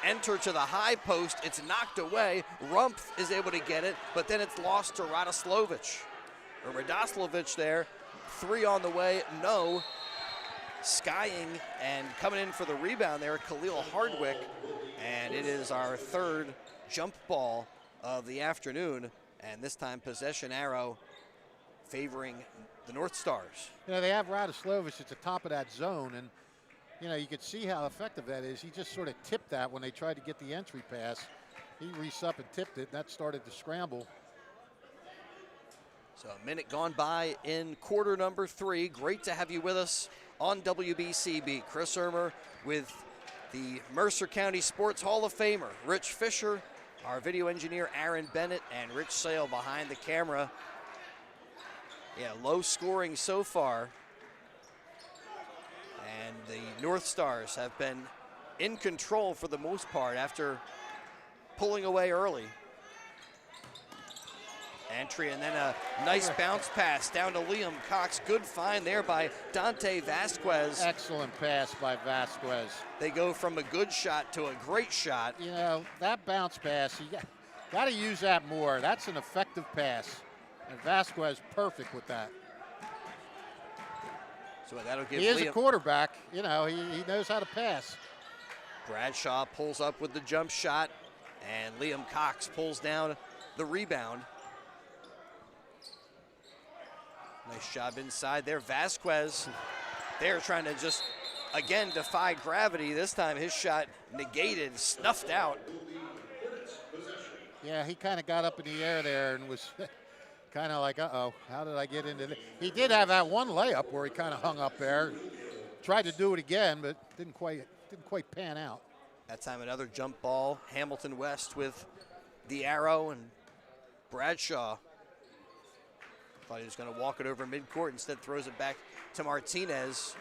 enter to the high post. It's knocked away. Rumpf is able to get it, but then it's lost to Radoslavich there. 3 on the way, no. Skying and coming in for the rebound there, Khalil Hardwick. And it is our 3rd jump ball of the afternoon. And this time possession arrow favoring the North Stars. You know, they have Radoslavich at the top of that zone, and you know, you could see how effective that is. He just sort of tipped that when they tried to get the entry pass. He reached up and tipped it, and that started to scramble. So a minute gone by in quarter number 3. Great to have you with us on WBCB. Chris Ermer with the Mercer County Sports Hall of Famer, Rich Fisher, our video engineer, Aaron Bennett, and Rich Sale behind the camera. Yeah, low scoring so far. And the North Stars have been in control for the most part after pulling away early. Entry and then a nice bounce pass down to Liam Cox. Good find there by Dante Vasquez. Excellent pass by Vasquez. They go from a good shot to a great shot. You know, that bounce pass, you got to use that more. That's an effective pass. And Vasquez perfect with that. So that'll give He is Liam. a quarterback. You know, he knows how to pass. Bradshaw pulls up with the jump shot, and Liam Cox pulls down the rebound. Nice job inside there. Vasquez, they're trying to just, again, defy gravity. This time his shot negated, snuffed out. Yeah, he kind of got up in the air there and was kind of like, uh-oh, how did I get into this? He did have that one layup where he kind of hung up there. Tried to do it again, but didn't quite pan out. That time another jump ball. Hamilton West with the arrow, and Bradshaw thought he was going to walk it over midcourt. Instead throws it back to Martinez.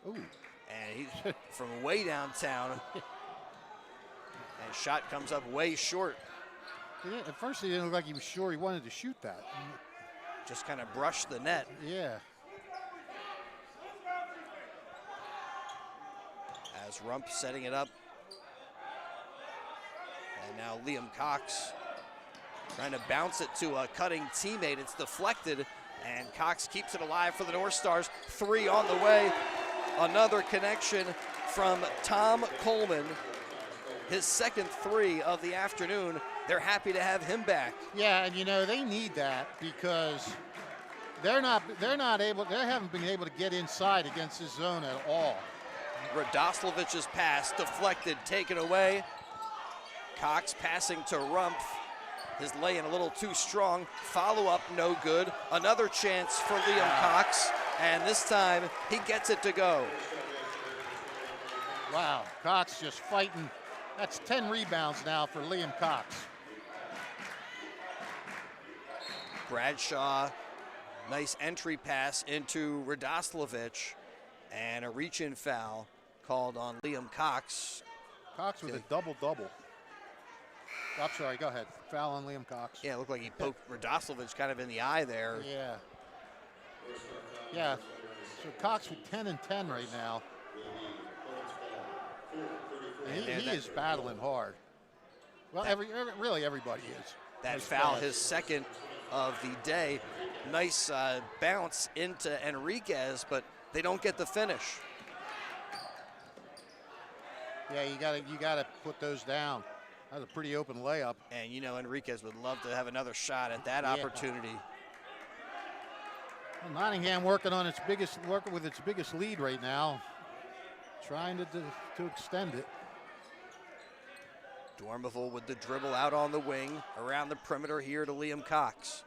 Ooh. And he from way downtown. And shot comes up way short. At first, he didn't look like he was sure he wanted to shoot that. Just kind of brushed the net. Yeah. As Rump setting it up. And now Liam Cox trying to bounce it to a cutting teammate. It's deflected, and Cox keeps it alive for the North Stars. 3 on the way. Another connection from Tom Coleman. His second 3 of the afternoon. They're happy to have him back. Yeah, and you know, they need that because they haven't been able to get inside against this zone at all. Radoslavich's pass deflected, taken away. Cox passing to Rumpf. His lay-in a little too strong. Follow-up, no good. Another chance for Liam Cox, and this time he gets it to go. Wow, Cox just fighting. That's 10 rebounds now for Liam Cox. Bradshaw, nice entry pass into Radoslavich, and a reach-in foul called on Liam Cox. Cox with a double-double. I'm sorry, go ahead. Foul on Liam Cox. Yeah, it looked like he poked Radoslavich kind of in the eye there. Yeah. Yeah, so Cox with 10 and 10 right now. And he is battling hard. Well, really everybody is. That nice foul, pass. his second of the day. Nice bounce into Enriquez, but they don't get the finish. Yeah, you gotta put those down. That was a pretty open layup. And you know Enriquez would love to have another shot at that opportunity. Well, Nottingham working with its biggest lead right now, trying to extend it. Dormeville with the dribble out on the wing, around the perimeter here to Liam Cox.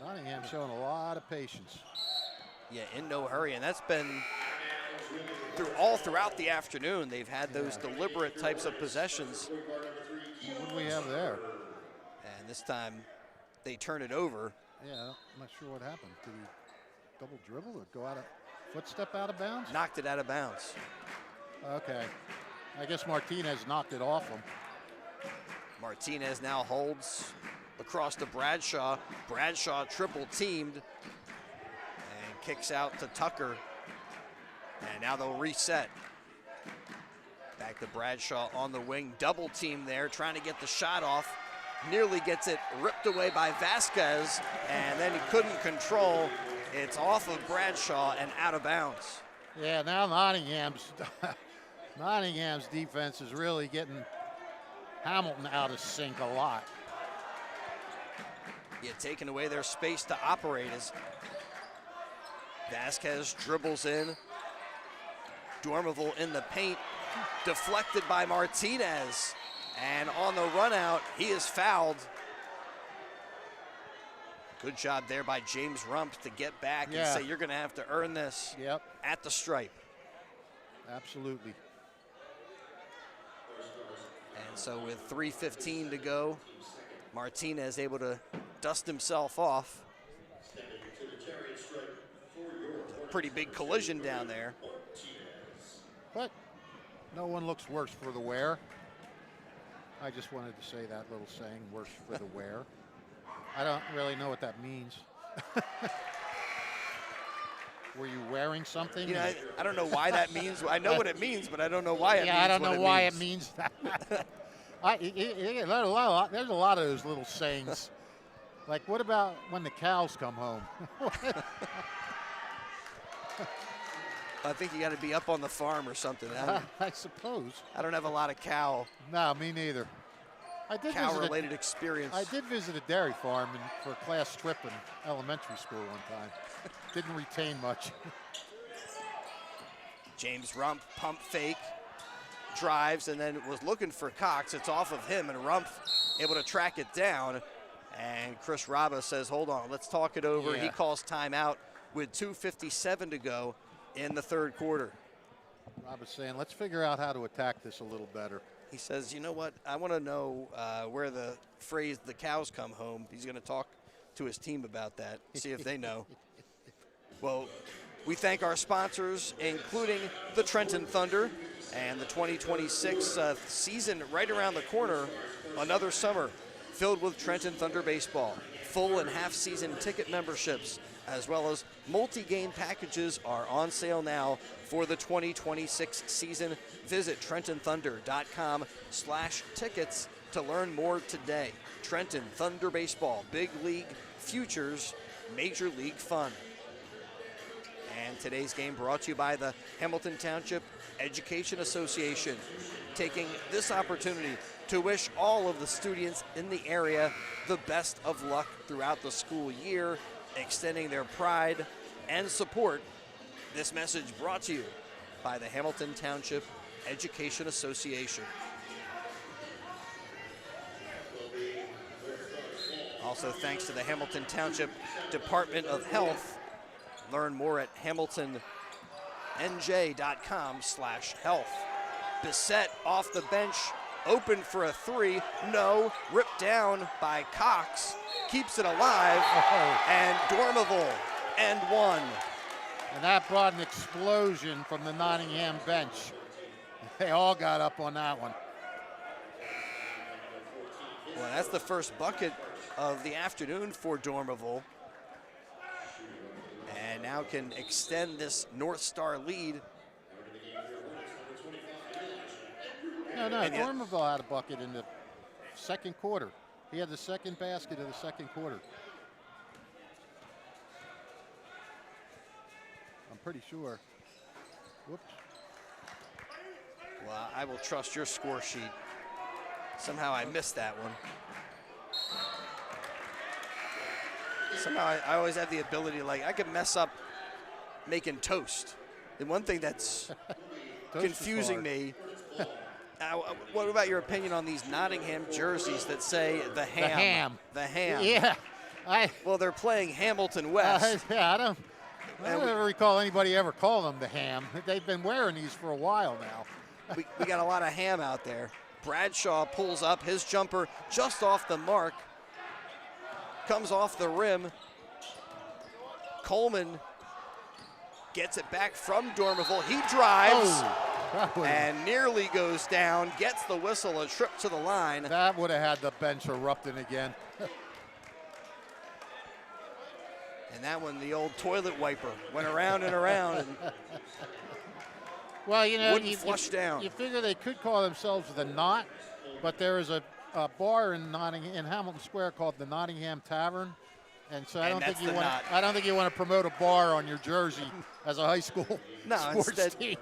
Nottingham showing a lot of patience. Yeah, in no hurry, and that's been all throughout the afternoon. They've had those deliberate types of possessions. What do we have there? And this time they turn it over. Yeah, I'm not sure what happened. Did he double dribble or go footstep out of bounds? Knocked it out of bounds. Okay. I guess Martinez knocked it off him. Martinez now holds across to Bradshaw. Bradshaw triple teamed and kicks out to Tucker. And now they'll reset. Back to Bradshaw on the wing. Double team there, trying to get the shot off. Nearly gets it ripped away by Vasquez, and then he couldn't control. It's off of Bradshaw and out of bounds. Yeah, now Nottingham's defense is really getting Hamilton out of sync a lot. Yeah, taking away their space to operate as Vasquez dribbles in. Dormeville in the paint, deflected by Martinez. And on the run out, he is fouled. Good job there by James Rump to get back and say, you're going to have to earn this at the stripe. Absolutely. And so with 3:15 to go, Martinez able to dust himself off. Pretty big collision down there. But no one looks worse for the wear. I just wanted to say that little saying, worse for the wear. I don't really know what that means. Were you wearing something? You know, I don't know why that means. I know what it means, but I don't know why it means. Yeah, I don't know why it means that. There's a lot of those little sayings. Like, what about when the cows come home? I think you got to be up on the farm or something. I suppose. I don't have a lot of No, me neither. cow-related experience. I did visit a dairy farm for a class trip in elementary school one time. Didn't retain much. James Rump, pump fake, drives, and then was looking for Cox. It's off of him, and Rump able to track it down. And Chris Raba says, hold on, let's talk it over. Yeah. He calls timeout with 2:57 to go in the third quarter. Rob is saying, let's figure out how to attack this a little better. He says, you know what, I want to know where the phrase "the cows come home." He's going to talk to his team about that, see if they know. Well, we thank our sponsors, including the Trenton Thunder, and the 2026 season right around the corner. Another summer filled with Trenton Thunder baseball. Full and half-season ticket memberships, as well as multi-game packages, are on sale now for the 2026 season. Visit TrentonThunder.com/tickets to learn more today. Trenton Thunder Baseball, big league futures, major league fun. And today's game brought to you by the Hamilton Township Education Association, taking this opportunity to wish all of the students in the area the best of luck throughout the school year, extending their pride and support. This message brought to you by the Hamilton Township Education Association. Also thanks to the Hamilton Township Department of Health. Learn more at hamiltonnj.com/health. Bissett off the bench, open for a three, no, ripped down by Cox, keeps it alive, and Dormeville, and one. And that brought an explosion from the Nottingham bench. They all got up on that one. Well, that's the first bucket of the afternoon for Dormeville. And now can extend this North Star lead. No, Dormeville had a bucket in the second quarter. He had the second basket of the second quarter. I'm pretty sure. Whoops. Well, I will trust your score sheet. Somehow I missed that one. Somehow I always have the ability to, I could mess up making toast. And one thing that's confusing me, what about your opinion on these Nottingham jerseys that say the ham? The ham. Yeah. Well, they're playing Hamilton West. I don't ever recall anybody ever call them the ham. They've been wearing these for a while now. We got a lot of ham out there. Bradshaw pulls up his jumper just off the mark. Comes off the rim. Coleman gets it back from Dormeville. He drives and nearly goes down. Gets the whistle, a trip to the line. That would have had the bench erupting again. And that one, the old toilet wiper, went around and around. And Well, you know, wouldn't flush down. You figure they could call themselves the Knot, but there is a bar in Hamilton Square called the Nottingham Tavern, and so I don't think you want to promote a bar on your jersey as a high school sports team.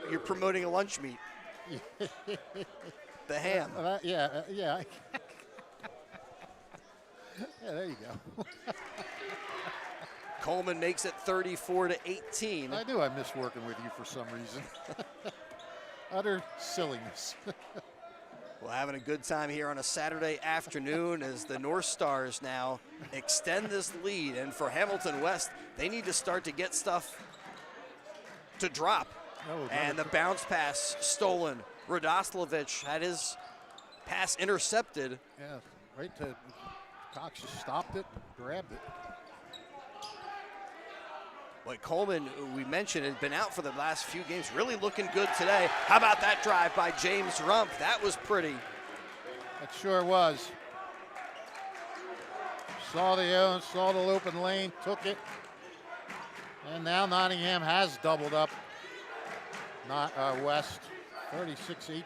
You're promoting a lunch meat. The ham. Yeah. Yeah, there you go. Coleman makes it 34-18. I knew I missed working with you for some reason. Utter silliness. Well, having a good time here on a Saturday afternoon as the North Stars now extend this lead. And for Hamilton West, they need to start to get stuff to drop. And the bounce pass stolen. Radoslavich had his pass intercepted. Yeah, right to Cox just stopped it, grabbed it. But Coleman, we mentioned, had been out for the last few games, really looking good today. How about that drive by James Rump? That was pretty. It sure was. Saw the open lane, took it. And now Nottingham has doubled up. West, 36-18.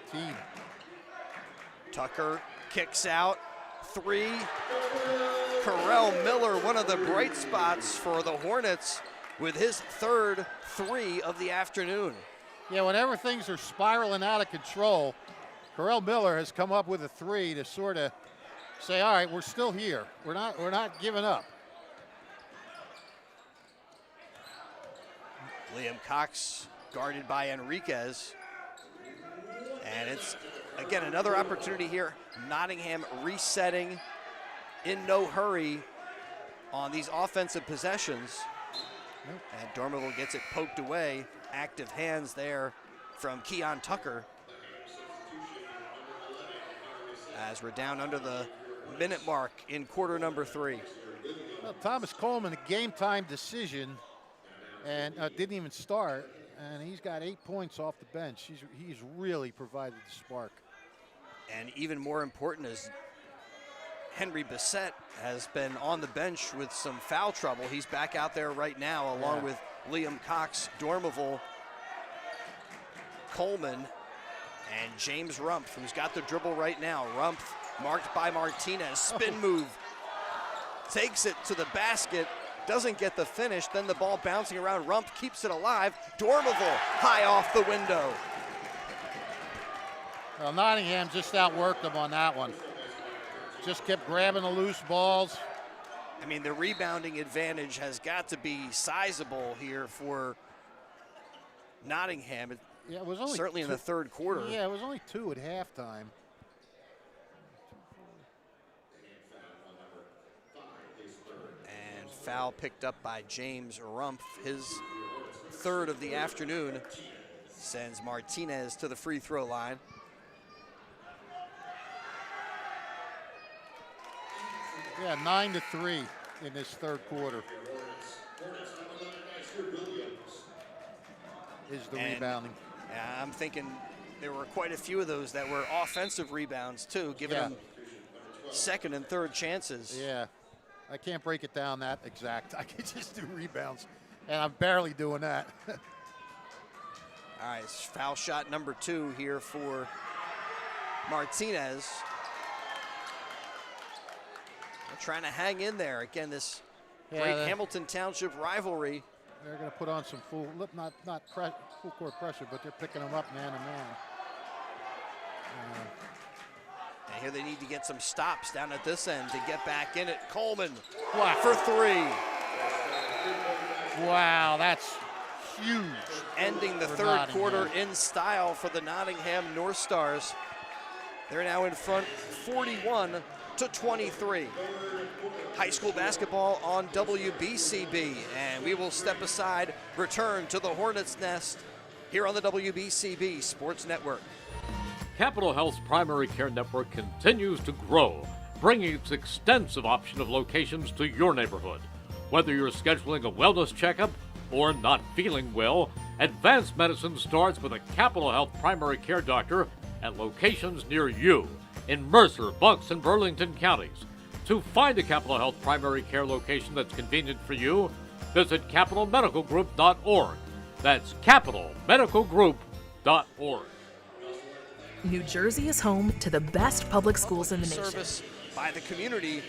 Tucker kicks out. 3. Carell Miller, one of the bright spots for the Hornets, with his third 3 of the afternoon. Yeah, whenever things are spiraling out of control, Carell Miller has come up with a 3 to sort of say, all right, we're still here. We're not giving up. Liam Cox guarded by Enriquez. And it's, again, another opportunity here. Nottingham resetting in no hurry on these offensive possessions. And Dormerville gets it poked away. Active hands there from Keon Tucker. As we're down under the minute mark in quarter number 3. Well, Thomas Coleman, a game time decision, and didn't even start. And he's got 8 points off the bench. He's really provided the spark. And even more important is Henry Bissett has been on the bench with some foul trouble. He's back out there right now along with Liam Cox, Dormerville, Coleman, and James Rumpf, who's got the dribble right now. Rumpf marked by Martinez, spin move, takes it to the basket, doesn't get the finish, then the ball bouncing around. Rumpf keeps it alive. Dormerville high off the window. Well, Nottingham just outworked them on that one. Just kept grabbing the loose balls. I mean, the rebounding advantage has got to be sizable here for Nottingham. Yeah, it was only certainly in the third quarter. Yeah, it was only 2 at halftime. And foul picked up by James Rumpf, his third of the afternoon, sends Martinez to the free throw line. Yeah, 9-3 in this third quarter. Is the rebounding. Yeah, I'm thinking there were quite a few of those that were offensive rebounds too, giving them second and third chances. Yeah, I can't break it down that exact. I can just do rebounds, and I'm barely doing that. All right, foul shot number 2 here for Martinez. They're trying to hang in there. Again, this great Hamilton Township rivalry. They're going to put on some full court pressure, but they're picking them up man to man. And here they need to get some stops down at this end to get back in it. Coleman for 3. Wow, that's huge. Ending the third quarter in style for the Nottingham Northstars. They're now in front 41-23. High school basketball on WBCB, and we will step aside, return to the Hornets' Nest here on the WBCB Sports Network. Capital Health's primary care network continues to grow, bringing its extensive option of locations to your neighborhood. Whether you're scheduling a wellness checkup or not feeling well, advanced medicine starts with a Capital Health primary care doctor at locations near you in Mercer, Bucks, and Burlington counties. To find a Capital Health primary care location that's convenient for you, visit capitalmedicalgroup.org. That's capitalmedicalgroup.org. New Jersey is home to the best public schools in the nation. Service by the community,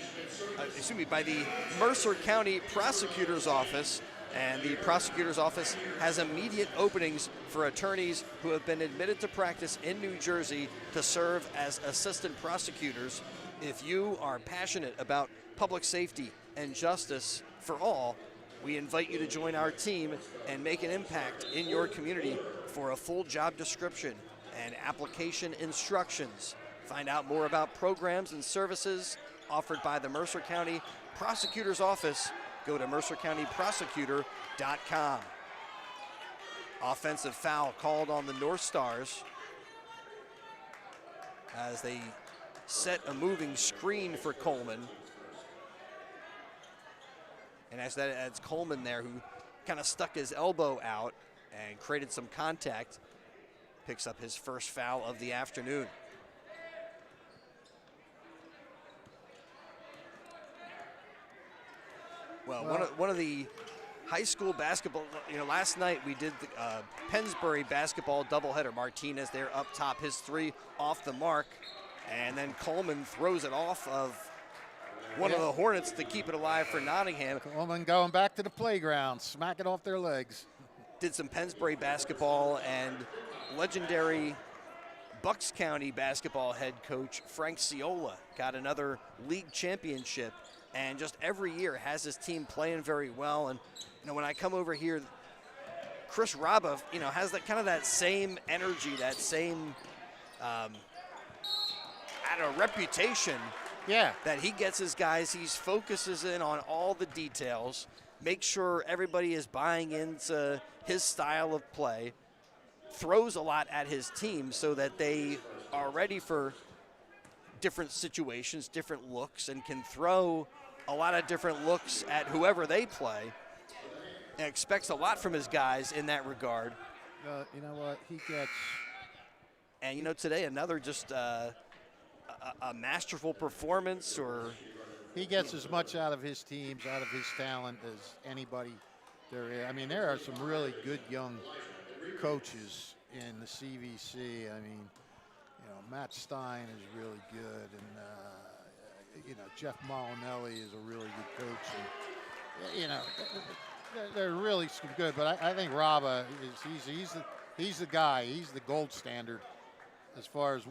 by the Mercer County Prosecutor's Office. And the prosecutor's office has immediate openings for attorneys who have been admitted to practice in New Jersey to serve as assistant prosecutors. If you are passionate about public safety and justice for all, we invite you to join our team and make an impact in your community. For a full job description and application instructions, find out more about programs and services offered by the Mercer County Prosecutor's Office. Go to mercercountyprosecutor.com. Offensive foul called on the Northstars as they set a moving screen for Coleman. And that's Coleman there, who kind of stuck his elbow out and created some contact. Picks up his first foul of the afternoon. Well, one of the high school basketball, last night we did the Pennsbury basketball doubleheader. Martinez there up top, his three off the mark, and then Coleman throws it off of one of the Hornets to keep it alive for Nottingham. Coleman going back to the playground, smack it off their legs. Did some Pennsbury basketball, and legendary Bucks County basketball head coach Frank Ciola got another league championship. And just every year has his team playing very well. And when I come over here, Chris Rabba, has that kind of that same energy, that same reputation. Yeah. That he gets his guys. He focuses in on all the details, make sure everybody is buying into his style of play, throws a lot at his team so that they are ready for different situations, different looks, and can throw a lot of different looks at whoever they play, and expects a lot from his guys in that regard. You know what? He gets... And, today another just a masterful performance. He gets as much out of his teams, out of his talent as anybody there is. I mean, there are some really good young coaches in the CVC. I mean, Matt Stein is really good, and Jeff Molinelli is a really good coach. And, they're really some good. But I think Rabba he's the guy. He's the gold standard as far as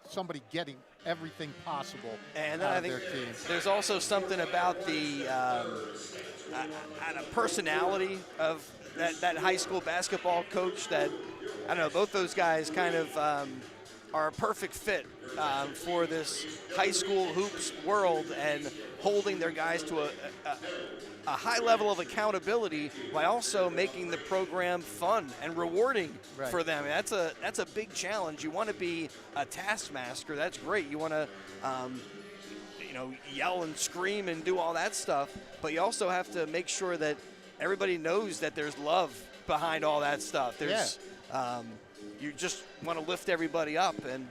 somebody getting everything possible and out I of think their team. There's also something about the personality of that high school basketball coach that, I don't know, both those guys kind of are a perfect fit for this high school hoops world, and holding their guys to a high level of accountability while also making the program fun and rewarding for them. That's a big challenge. You want to be a taskmaster. That's great. You want to yell and scream and do all that stuff, but you also have to make sure that everybody knows that there's love behind all that stuff. There's you just want to lift everybody up, and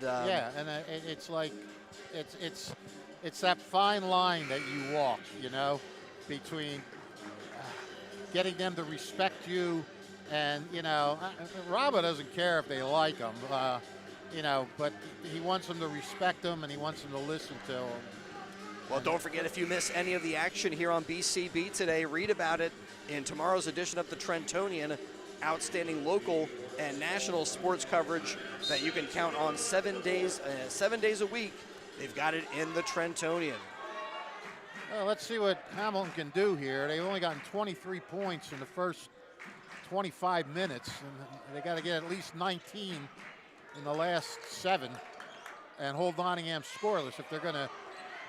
it's like it's that fine line that you walk, between getting them to respect you, and Rabba doesn't care if they like him, but he wants them to respect him, and he wants them to listen to him. Well, don't forget, if you miss any of the action here on BCB today, read about it in tomorrow's edition of the Trentonian. Outstanding local and national sports coverage that you can count on 7 days a week. They've got it in the Trentonian. Well, let's see what Hamilton can do here. They've only gotten 23 points in the first 25 minutes, and they got to get at least 19 in the last 7 and hold Nottingham scoreless if they're going to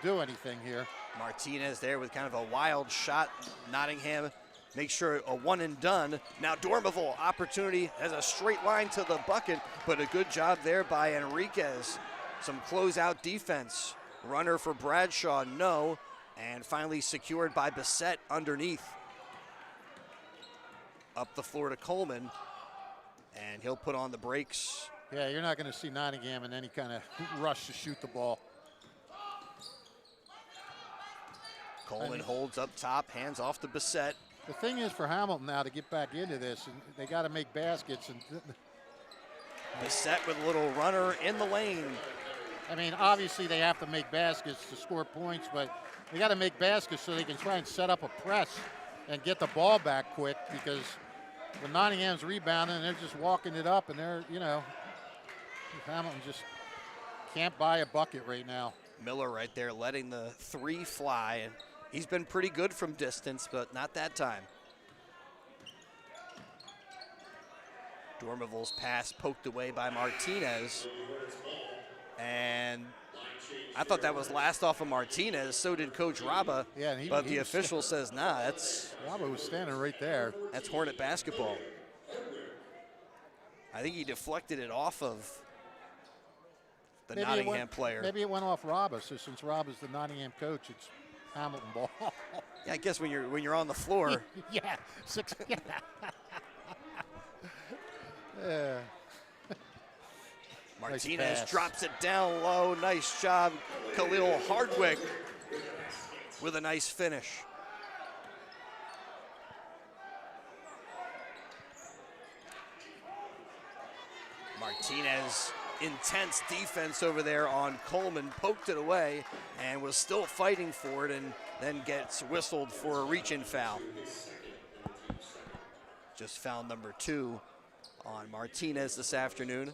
do anything here. Martinez there with kind of a wild shot. Nottingham makes sure a one and done. Now Dormeville, opportunity, has a straight line to the bucket, but a good job there by Enriquez. Some closeout defense. Runner for Bradshaw, no. And finally secured by Bissett underneath. Up the floor to Coleman, and he'll put on the brakes. Yeah, you're not going to see Nottingham in any kind of rush to shoot the ball. Coleman holds up top, hands off to Bissett. The thing is for Hamilton now to get back into this, and they got to make baskets. And Bissett with a little runner in the lane. I mean, obviously they have to make baskets to score points, but they got to make baskets so they can try and set up a press and get the ball back quick, because when Nottingham's rebounding, they're just walking it up, and they're, you know, Hamilton just can't buy a bucket right now. Miller right there letting the three fly, and he's been pretty good from distance, but not that time. Dormeville's pass poked away by Martinez. And I thought that was last off of Martinez. So did Coach Raba. Yeah, but the official says, nah, Raba was standing right there. That's Hornet basketball. I think he deflected it off of the Nottingham player. Maybe it went off Raba. So since Raba's the Nottingham coach, it's Hamilton ball. Yeah, I guess when you're on the floor. Yeah, yeah. Yeah. Martinez Nice drops it down low. Nice job, Khalil Hardwick, with a nice finish. Martinez, intense defense over there on Coleman, poked it away and was still fighting for it, and then gets whistled for a reach-in foul. Just foul number 2 on Martinez this afternoon.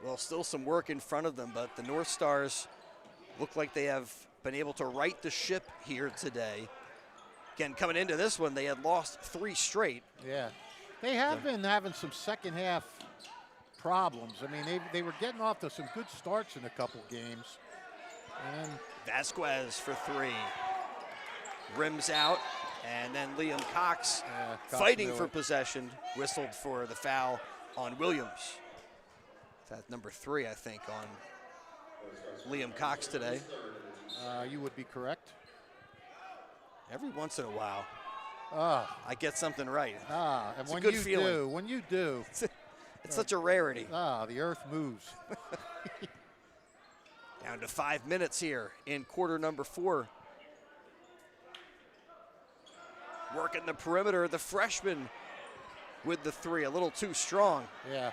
Well, still some work in front of them, but the North Stars look like they have been able to right the ship here today. Again, coming into this one, they had lost 3 straight. Yeah, they have been having some second half problems. I mean, they were getting off to some good starts in a couple games. And Vasquez for 3. Rims out, and then Liam Cox fighting for possession, whistled for the foul on Williams. That's number 3, I think, on Liam Cox today. You would be correct. Every once in a while, I get something right. And it's when a good you feeling. do, when you do, it's such a rarity. the earth moves. Down to 5 minutes here in quarter number 4. Working the perimeter, the freshman with the 3, a little too strong. Yeah.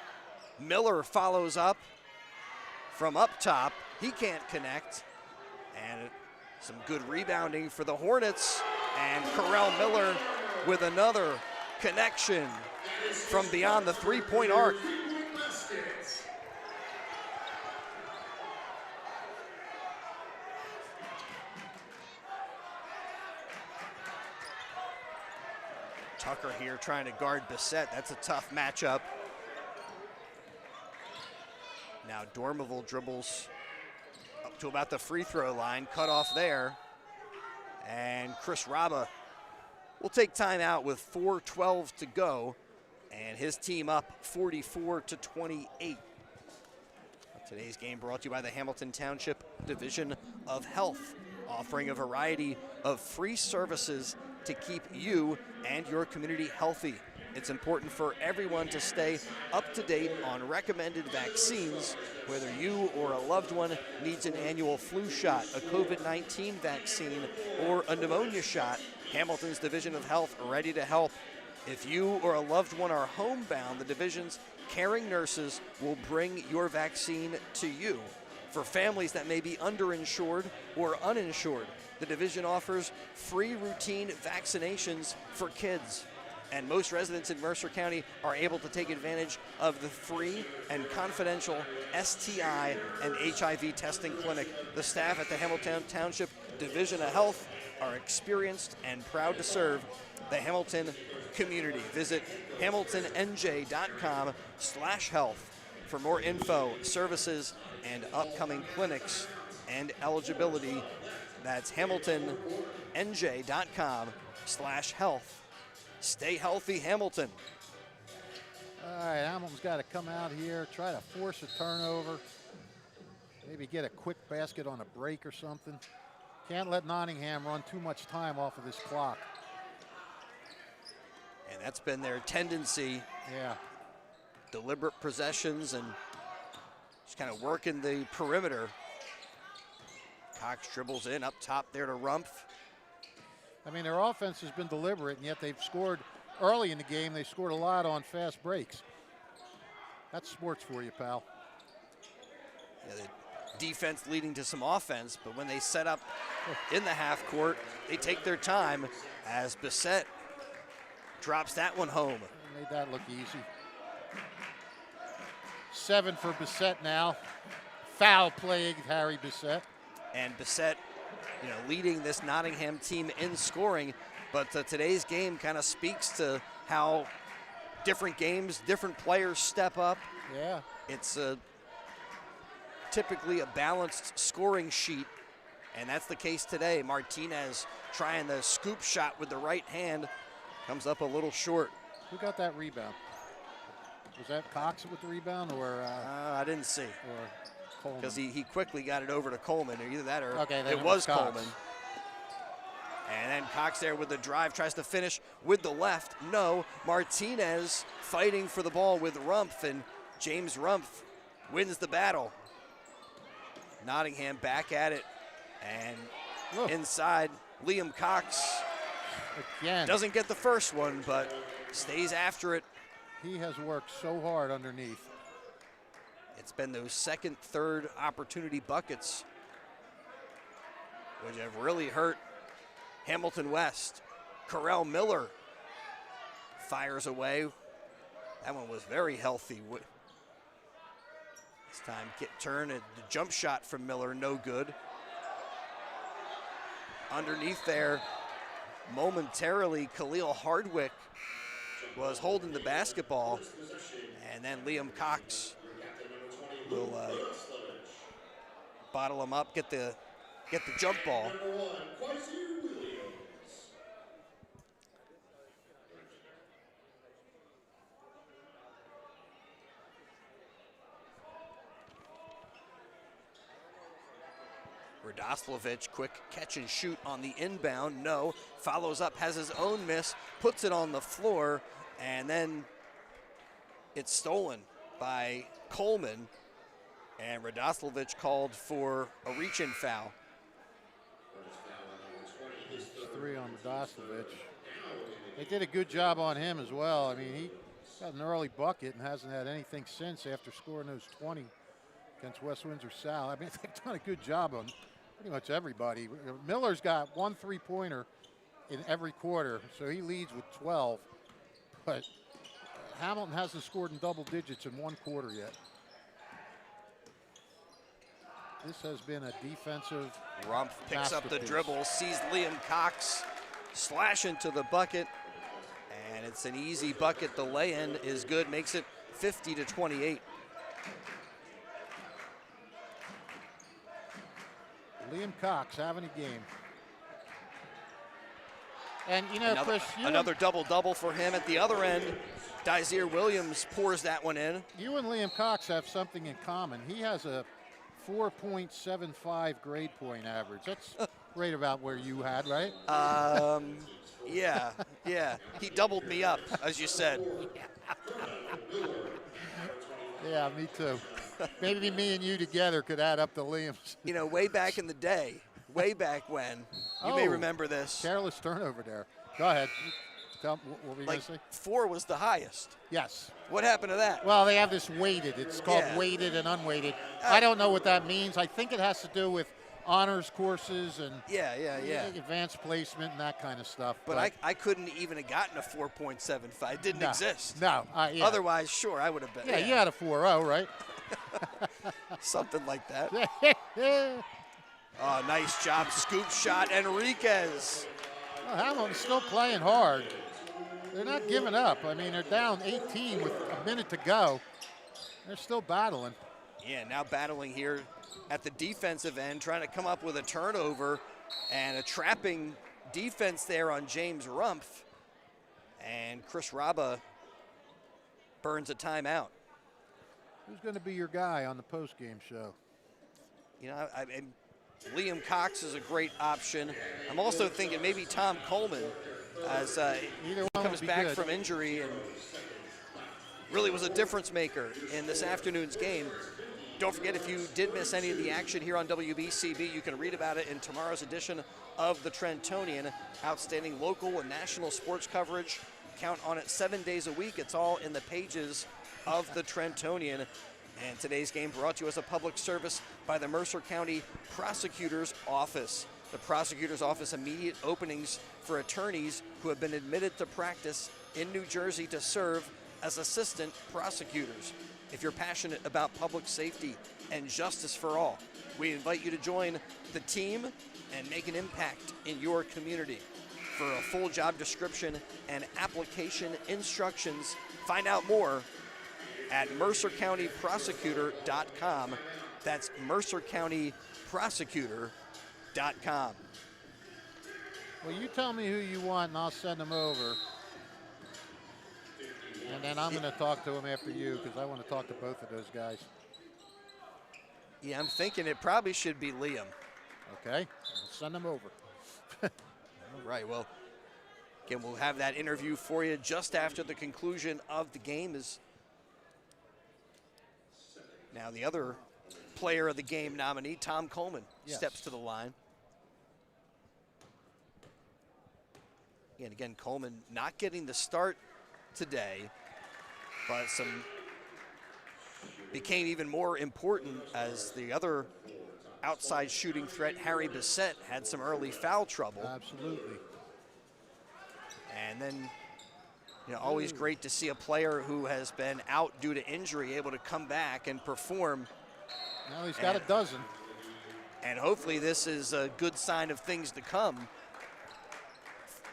Miller follows up from up top. He can't connect. And some good rebounding for the Hornets. And Carell Miller with another connection from beyond the 3-point arc. Tucker here trying to guard Bissett. That's a tough matchup. Now Dormeville dribbles up to about the free throw line, cut off there. And Chris Raba will take time out with 4:12 to go, and his team up 44-28. Today's game brought to you by the Hamilton Township Division of Health, offering a variety of free services to keep you and your community healthy. It's important for everyone to stay up to date on recommended vaccines, whether you or a loved one needs an annual flu shot, a COVID-19 vaccine, or a pneumonia shot. Hamilton's Division of Health ready to help. If you or a loved one are homebound, the division's caring nurses will bring your vaccine to you. For families that may be underinsured or uninsured, the division offers free routine vaccinations for kids. And most residents in Mercer County are able to take advantage of the free and confidential STI and HIV testing clinic. The staff at the Hamilton Township Division of Health are experienced and proud to serve the Hamilton community. Visit hamiltonnj.com/health for more info, services, and upcoming clinics and eligibility. That's hamiltonnj.com/health. Stay healthy, Hamilton. All right, Hamilton's got to come out here, try to force a turnover, maybe get a quick basket on a break or something. Can't let Nottingham run too much time off of this clock. And that's been their tendency. Yeah. Deliberate possessions and just kind of working the perimeter. Cox dribbles in up top there to Rumpf. I mean, their offense has been deliberate, and yet they've scored early in the game. They scored a lot on fast breaks. That's sports for you, pal. Yeah, the defense leading to some offense, but when they set up in the half court, they take their time as Bissett drops that one home. Made that look easy. 7 for Bissett now. Foul play, Harry Bissett. And Bissett, leading this Nottingham team in scoring, but today's game kind of speaks to how different games, different players step up. Yeah. It's typically a balanced scoring sheet, and that's the case today. Martinez trying the scoop shot with the right hand, comes up a little short. Who got that rebound? Was that Cox with the rebound, or? I didn't see. Or Coleman? Because he quickly got it over to Coleman, or either that or okay, it was Cox. Coleman. And then Cox there with the drive, tries to finish with the left. No, Martinez fighting for the ball with Rumpf, and James Rumpf wins the battle. Nottingham back at it, and inside, Liam Cox again doesn't get the first one, but stays after it. He has worked so hard underneath. It's been those second, third opportunity buckets which have really hurt Hamilton West. Correll Miller fires away. That one was very healthy. This time, turn and the jump shot from Miller, no good. Underneath there, momentarily, Khalil Hardwick was holding the basketball, and then Liam Cox will bottle him up, get the jump ball. Radoslavich, quick catch and shoot on the inbound. No, follows up, has his own miss, puts it on the floor, and then it's stolen by Coleman. And Radoslavich called for a reach-in foul. 3 on Radoslavich. They did a good job on him as well. I mean, he got an early bucket and hasn't had anything since after scoring those 20 against West Windsor Sal. I mean, they've done a good job on pretty much everybody. Miller's got 1 3-pointer in every quarter, so he leads with 12. But Hamilton hasn't scored in double digits in 1 quarter yet. This has been a defensive Rumpf picks up the dribble, sees Liam Cox slash into the bucket, and it's an easy bucket. The lay-in is good, makes it 50-28. Liam Cox having a game. And, Chris, another double-double for him at the other end. Dysere Williams pours that one in. You and Liam Cox have something in common. He has a 4.75 grade point average. That's right about where you had, right? Yeah. He doubled me up, as you said. Yeah, me too. Maybe me and you together could add up the Liams. Way back in the day, way back when, you may remember this. Careless turnover there. Go ahead. Tell me, what were you going to say? 4 was the highest. Yes. What happened to that? Well, they have this weighted. It's called weighted and unweighted. I don't know what that means. I think it has to do with honors courses and advanced placement and that kind of stuff. But I couldn't even have gotten a 4.75. It didn't exist. No. Otherwise, sure, I would have been. Yeah, you had a 4.0, right? Something like that. Oh, nice job. Scoop shot, Enriquez. Well, Hamilton's still playing hard. They're not giving up. I mean, they're down 18 with a minute to go. They're still battling. Yeah, now battling here at the defensive end, trying to come up with a turnover and a trapping defense there on James Rumpf. And Chris Raba burns a timeout. Who's going to be your guy on the postgame show? Liam Cox is a great option. I'm also thinking maybe Tom Coleman, as he comes back from injury and really was a difference maker in this afternoon's game. Don't forget, if you did miss any of the action here on WBCB, you can read about it in tomorrow's edition of the Trentonian. Outstanding local and national sports coverage. Count on it 7 days a week. It's all in the pages of the Trentonian. And today's game brought to you as a public service by the Mercer County Prosecutor's Office. The Prosecutor's Office immediate openings for attorneys who have been admitted to practice in New Jersey to serve as assistant prosecutors. If you're passionate about public safety and justice for all, we invite you to join the team and make an impact in your community. For a full job description and application instructions, find out more at mercercountyprosecutor.com. That's mercercountyprosecutor.com. Well, you tell me who you want, and I'll send them over. And then I'm going to talk to them after you, because I want to talk to both of those guys. Yeah, I'm thinking it probably should be Liam. Okay, I'll send them over. All right, well, again, we'll have that interview for you just after the conclusion of the game. Is now the other player of the game nominee, Tom Coleman, steps to the line. And again, Coleman not getting the start today, but became even more important as the other outside shooting threat, Harry Bissett, had some early foul trouble. Absolutely. And then, always great to see a player who has been out due to injury able to come back and perform. Now he's got a dozen. And hopefully this is a good sign of things to come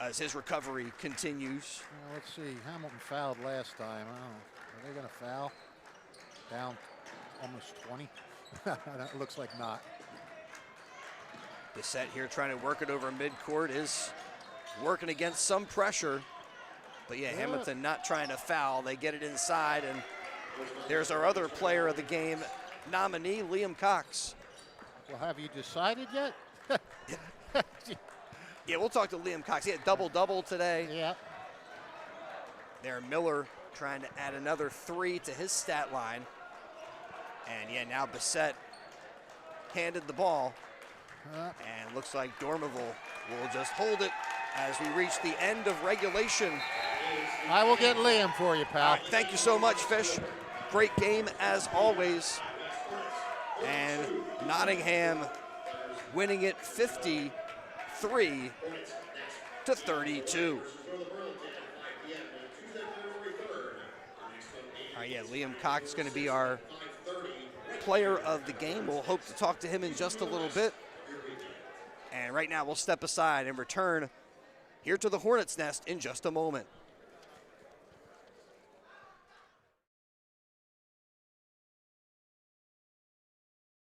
as his recovery continues. Well, let's see. Hamilton fouled last time. I don't know. Are they going to foul? Down almost 20? That looks like not. Bissett here trying to work it over midcourt, is working against some pressure. But yeah, Hamilton not trying to foul. They get it inside, and there's our other player of the game nominee, Liam Cox. Well, have you decided yet? Yeah, we'll talk to Liam Cox. He had double-double today. Yeah. There, Miller trying to add another 3 to his stat line. And yeah, now Bissett handed the ball. And looks like Dormiville will just hold it as we reach the end of regulation. I will get Liam for you, pal. All right, thank you so much, Fish. Great game as always. And Nottingham winning it 53-32. All right, yeah, Liam Cox is going to be our player of the game. We'll hope to talk to him in just a little bit. And right now we'll step aside and return here to the Hornets Nest in just a moment.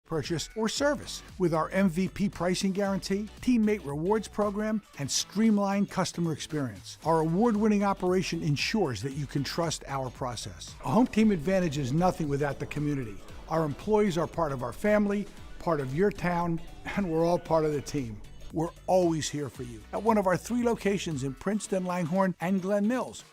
Purchase or service with our MVP pricing guarantee, teammate rewards program, and streamlined customer experience. Our award-winning operation ensures that you can trust our process. A home team advantage is nothing without the community. Our employees are part of our family, part of your town, and we're all part of the team. We're always here for you at one of our 3 locations in Princeton, Langhorne, and Glen Mills.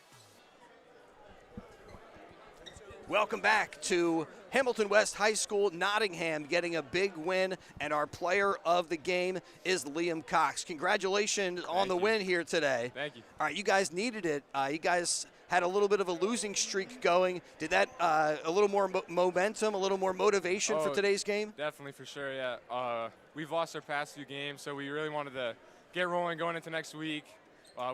Welcome back to Hamilton West High School. Nottingham getting a big win, and our player of the game is Liam Cox. Congratulations on the win here today. Thank you. All right, you guys needed it. You guys had a little bit of a losing streak going. Did that a little more momentum, a little more motivation for today's game? Definitely, for sure, yeah. We've lost our past few games, so we really wanted to get rolling going into next week.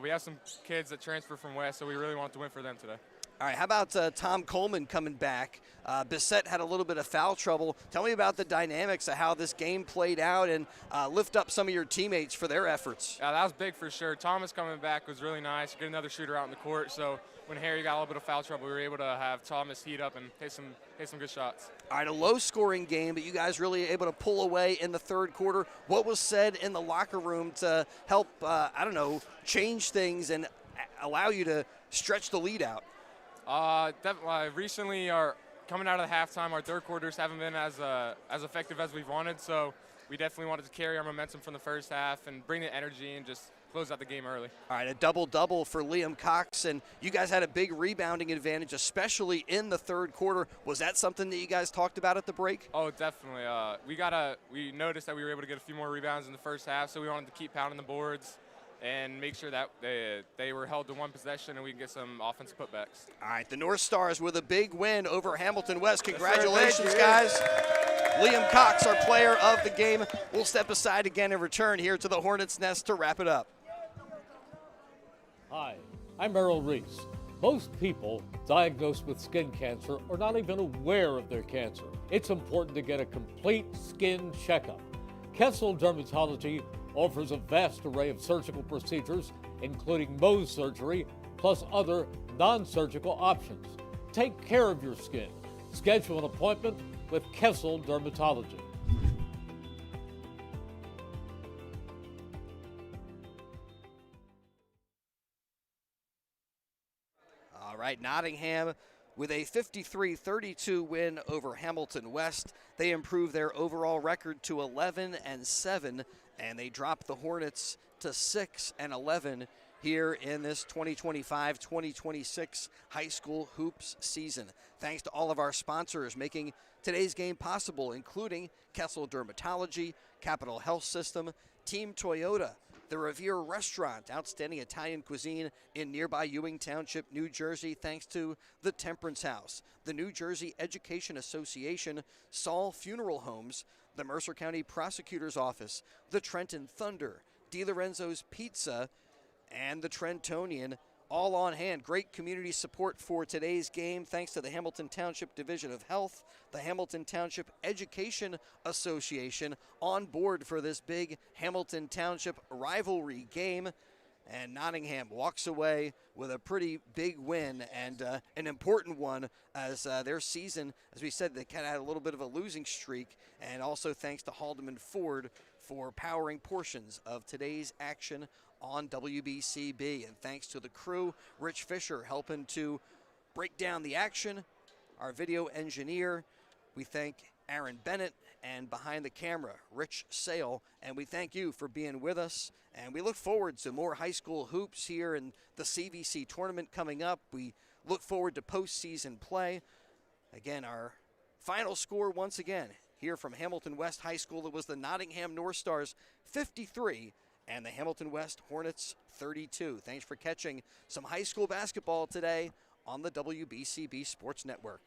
We have some kids that transfer from West, so we really wanted to win for them today. All right, how about Tom Coleman coming back? Bissett had a little bit of foul trouble. Tell me about the dynamics of how this game played out, and lift up some of your teammates for their efforts. Yeah, that was big for sure. Thomas coming back was really nice. Get another shooter out in the court. So when Harry got a little bit of foul trouble, we were able to have Thomas heat up and hit some good shots. All right, a low-scoring game, but you guys really able to pull away in the third quarter. What was said in the locker room to help, change things and allow you to stretch the lead out? Recently, coming out of the halftime, our third quarters haven't been as effective as we've wanted, so we definitely wanted to carry our momentum from the first half and bring the energy and just close out the game early. All right, a double-double for Liam Cox, and you guys had a big rebounding advantage, especially in the third quarter. Was that something that you guys talked about at the break? Oh, definitely. We noticed that we were able to get a few more rebounds in the first half, so we wanted to keep pounding the boards and make sure that they were held to one possession and we can get some offensive putbacks. All right, the North Stars with a big win over Hamilton West. Congratulations, guys. Liam Cox, our player of the game. We'll step aside again and return here to the Hornets' Nest to wrap it up. Hi, I'm Merrill Reese. Most people diagnosed with skin cancer are not even aware of their cancer. It's important to get a complete skin checkup. Kessel Dermatology offers a vast array of surgical procedures, including Mohs surgery, plus other non-surgical options. Take care of your skin. Schedule an appointment with Kessel Dermatology. All right, Nottingham with a 53-32 win over Hamilton West. They improved their overall record to 11-7, and they dropped the Hornets to 6-11 here in this 2025-2026 high school hoops season. Thanks to all of our sponsors making today's game possible, including Kessel Dermatology, Capital Health System, Team Toyota, the Revere Restaurant, outstanding Italian cuisine in nearby Ewing Township, New Jersey, thanks to the Temperance House, the New Jersey Education Association, Saul Funeral Homes, the Mercer County Prosecutor's Office, the Trenton Thunder, DiLorenzo's Pizza, and the Trentonian, all on hand. Great community support for today's game, thanks to the Hamilton Township Division of Health, the Hamilton Township Education Association on board for this big Hamilton Township rivalry game. And Nottingham walks away with a pretty big win, and an important one, as their season, as we said, they kind of had a little bit of a losing streak. And also thanks to Haldeman Ford for powering portions of today's action on WBCB. And thanks to the crew, Rich Fisher helping to break down the action, our video engineer. We thank Aaron Bennett, and behind the camera, Rich Sale. And we thank you for being with us. And we look forward to more high school hoops here in the CVC tournament coming up. We look forward to postseason play. Again, our final score once again here from Hamilton West High School. It was the Nottingham Northstars 53 and the Hamilton West Hornets 32. Thanks for catching some high school basketball today on the WBCB Sports Network.